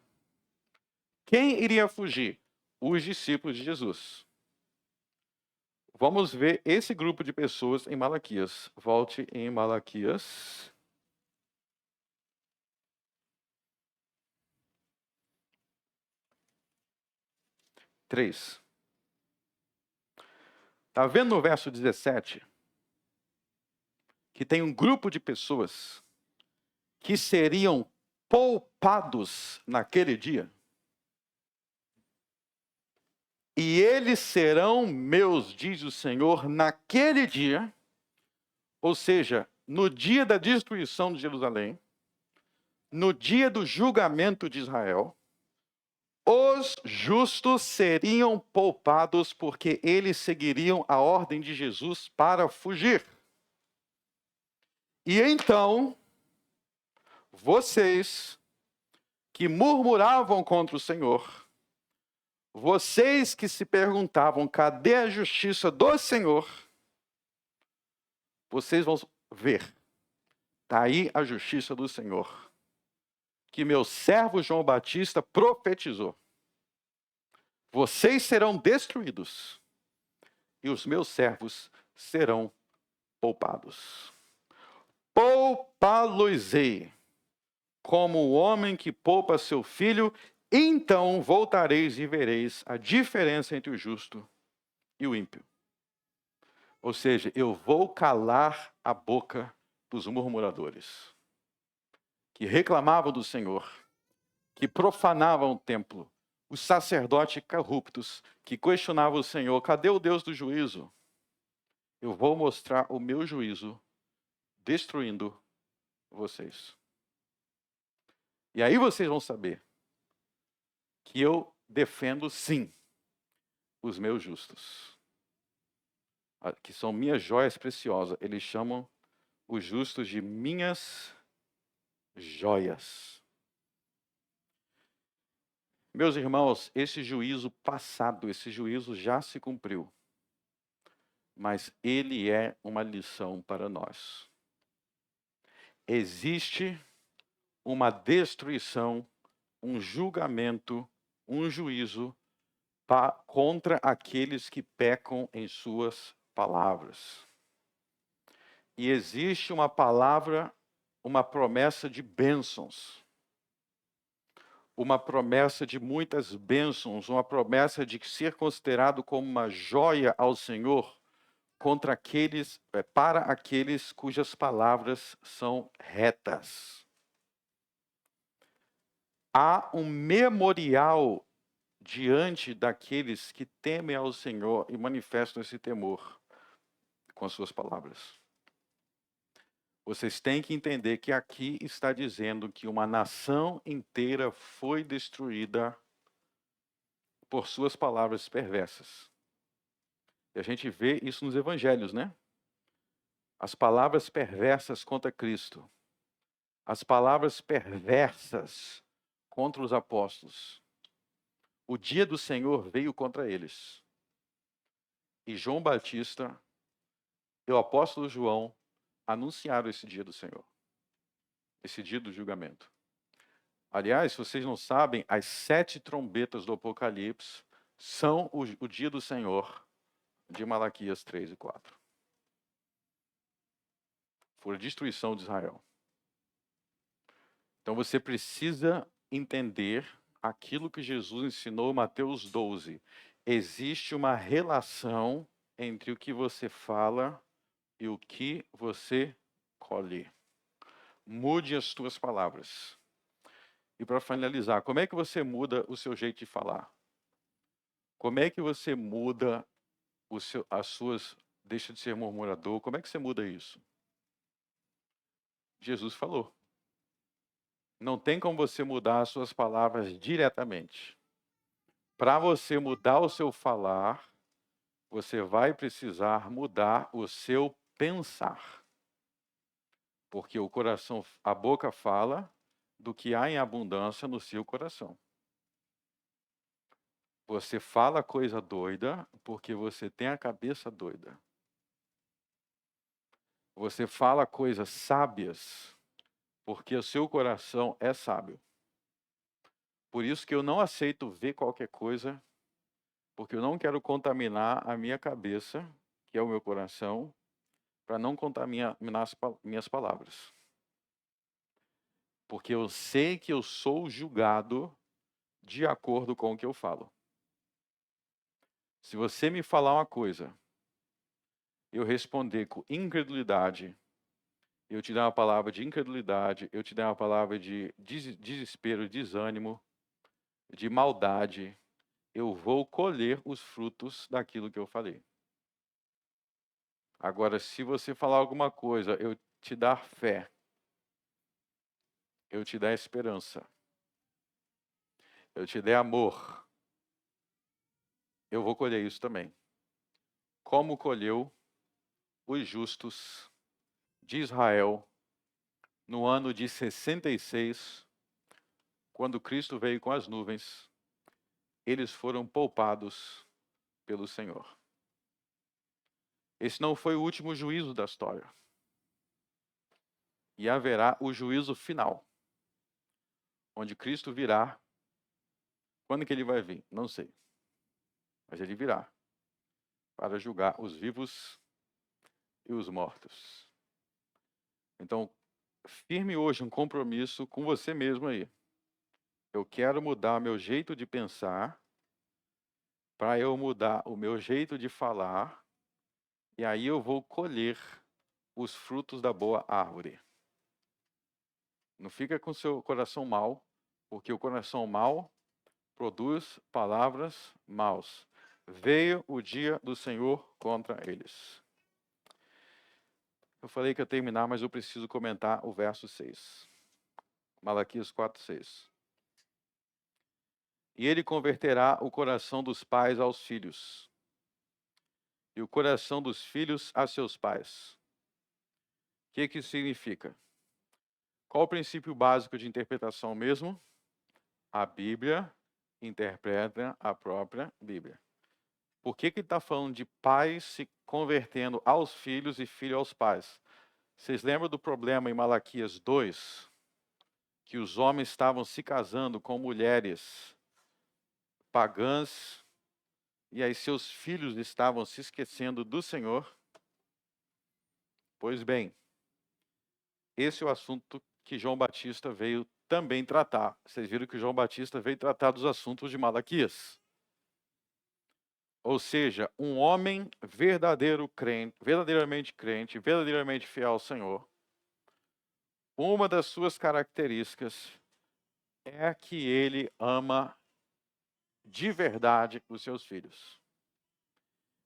Quem iria fugir? Os discípulos de Jesus. Vamos ver esse grupo de pessoas em Malaquias. Volte em Malaquias. Três. Está vendo no verso 17? Que tem um grupo de pessoas que seriam poupados naquele dia. E eles serão meus, diz o Senhor, naquele dia, ou seja, no dia da destruição de Jerusalém, no dia do julgamento de Israel, os justos seriam poupados porque eles seguiriam a ordem de Jesus para fugir. E então, vocês que murmuravam contra o Senhor, vocês que se perguntavam, cadê a justiça do Senhor? Vocês vão ver, está aí a justiça do Senhor, que meu servo João Batista profetizou. Vocês serão destruídos, e os meus servos serão poupados. Poupá-los-ei, como o homem que poupa seu filho, então voltareis e vereis a diferença entre o justo e o ímpio. Ou seja, eu vou calar a boca dos murmuradores, que reclamavam do Senhor, que profanavam o templo, os sacerdotes corruptos, que questionavam o Senhor, cadê o Deus do juízo? Eu vou mostrar o meu juízo destruindo vocês. E aí vocês vão saber que eu defendo, sim, os meus justos, que são minhas joias preciosas. Eles chamam os justos de minhas joias. Meus irmãos, esse juízo passado, esse juízo já se cumpriu, mas ele é uma lição para nós. Existe uma destruição, um julgamento, um juízo contra aqueles que pecam em suas palavras. E existe uma palavra, uma promessa de bênçãos. Uma promessa de muitas bênçãos, uma promessa de ser considerado como uma joia ao Senhor para aqueles cujas palavras são retas. Há um memorial diante daqueles que temem ao Senhor e manifestam esse temor com as suas palavras. Vocês têm que entender que aqui está dizendo que uma nação inteira foi destruída por suas palavras perversas. E a gente vê isso nos evangelhos, né? As palavras perversas contra Cristo. As palavras perversas contra os apóstolos. O dia do Senhor veio contra eles. E João Batista e o apóstolo João anunciaram esse dia do Senhor. Esse dia do julgamento. Aliás, se vocês não sabem, as 7 trombetas do Apocalipse são o dia do Senhor de Malaquias 3 e 4. Foi a destruição de Israel. Então você precisa entender aquilo que Jesus ensinou em Mateus 12. Existe uma relação entre o que você fala e o que você colhe. Mude as tuas palavras. E para finalizar, como é que você muda o seu jeito de falar? Como é que você muda deixa de ser murmurador? Como é que você muda isso? Jesus falou. Não tem como você mudar as suas palavras diretamente. Para você mudar o seu falar, você vai precisar mudar o seu pensar. Porque o coração, a boca fala do que há em abundância no seu coração. Você fala coisa doida porque você tem a cabeça doida. Você fala coisas sábias porque o seu coração é sábio. Por isso que eu não aceito ver qualquer coisa, porque eu não quero contaminar a minha cabeça, que é o meu coração, para não contaminar as minhas palavras. Porque eu sei que eu sou julgado de acordo com o que eu falo. Se você me falar uma coisa, eu responder com incredulidade, eu te dar uma palavra de incredulidade, eu te dar uma palavra de desespero, desânimo, de maldade, eu vou colher os frutos daquilo que eu falei. Agora, se você falar alguma coisa, eu te dar fé, eu te dar esperança, eu te der amor, eu vou colher isso também. Como colheu os justos de Israel no ano de 66, quando Cristo veio com as nuvens, eles foram poupados pelo Senhor. Esse não foi o último juízo da história. E haverá o juízo final, onde Cristo virá. Quando que ele vai vir? Não sei. Mas ele virá para julgar os vivos e os mortos. Então, firme hoje um compromisso com você mesmo aí. Eu quero mudar meu jeito de pensar, para eu mudar o meu jeito de falar, e aí eu vou colher os frutos da boa árvore. Não fica com seu coração mau, porque o coração mau produz palavras maus. Veio o dia do Senhor contra eles. Eu falei que ia terminar, mas eu preciso comentar o verso 6. Malaquias 4:6. E ele converterá o coração dos pais aos filhos, e o coração dos filhos a seus pais, que isso significa? Qual o princípio básico de interpretação mesmo? A Bíblia interpreta a própria Bíblia. Por que está falando de pais se convertendo aos filhos e filhos aos pais? Vocês lembram do problema em Malaquias 2? Que os homens estavam se casando com mulheres pagãs, e aí seus filhos estavam se esquecendo do Senhor? Pois bem, esse é o assunto que João Batista veio também tratar. Vocês viram que João Batista veio tratar dos assuntos de Malaquias. Ou seja, um homem verdadeiramente crente, verdadeiramente fiel ao Senhor, uma das suas características é que ele ama de verdade os seus filhos.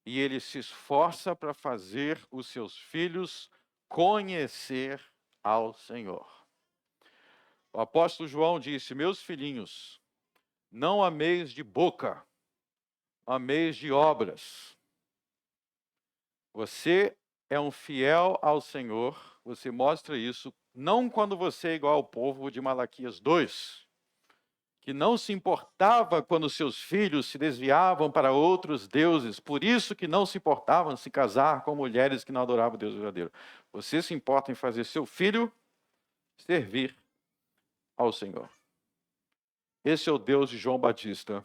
E ele se esforça para fazer os seus filhos conhecer ao Senhor. O apóstolo João disse: meus filhinhos, não ameis de boca, ameis de obras. Você é um fiel ao Senhor, você mostra isso, não quando você é igual ao povo de Malaquias 2, que não se importava quando seus filhos se desviavam para outros deuses, por isso que não se importavam em se casar com mulheres que não adoravam o Deus verdadeiro. Você se importa em fazer seu filho servir ao Senhor. Esse é o Deus de João Batista.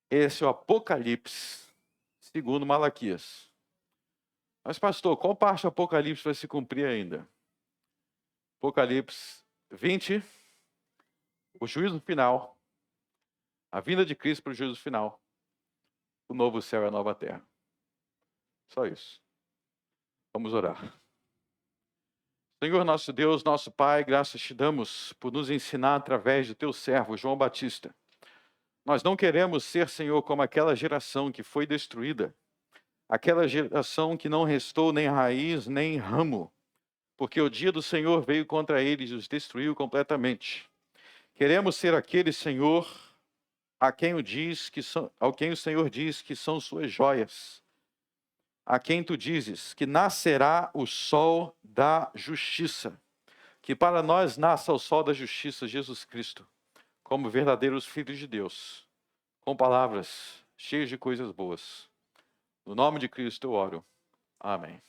Esse é o Apocalipse, segundo Malaquias. Mas, pastor, qual parte do Apocalipse vai se cumprir ainda? Apocalipse 20, o juízo final, a vinda de Cristo para o juízo final, o novo céu e a nova terra. Só isso. Vamos orar. Senhor nosso Deus, nosso Pai, graças te damos por nos ensinar através do teu servo, João Batista. Nós não queremos ser, Senhor, como aquela geração que foi destruída, aquela geração que não restou nem raiz, nem ramo, porque o dia do Senhor veio contra eles e os destruiu completamente. Queremos ser aquele, Senhor, ao quem o Senhor diz que são suas joias, a quem tu dizes que nascerá o sol da justiça, que para nós nasça o sol da justiça, Jesus Cristo, como verdadeiros filhos de Deus, com palavras cheias de coisas boas. No nome de Cristo eu oro. Amém.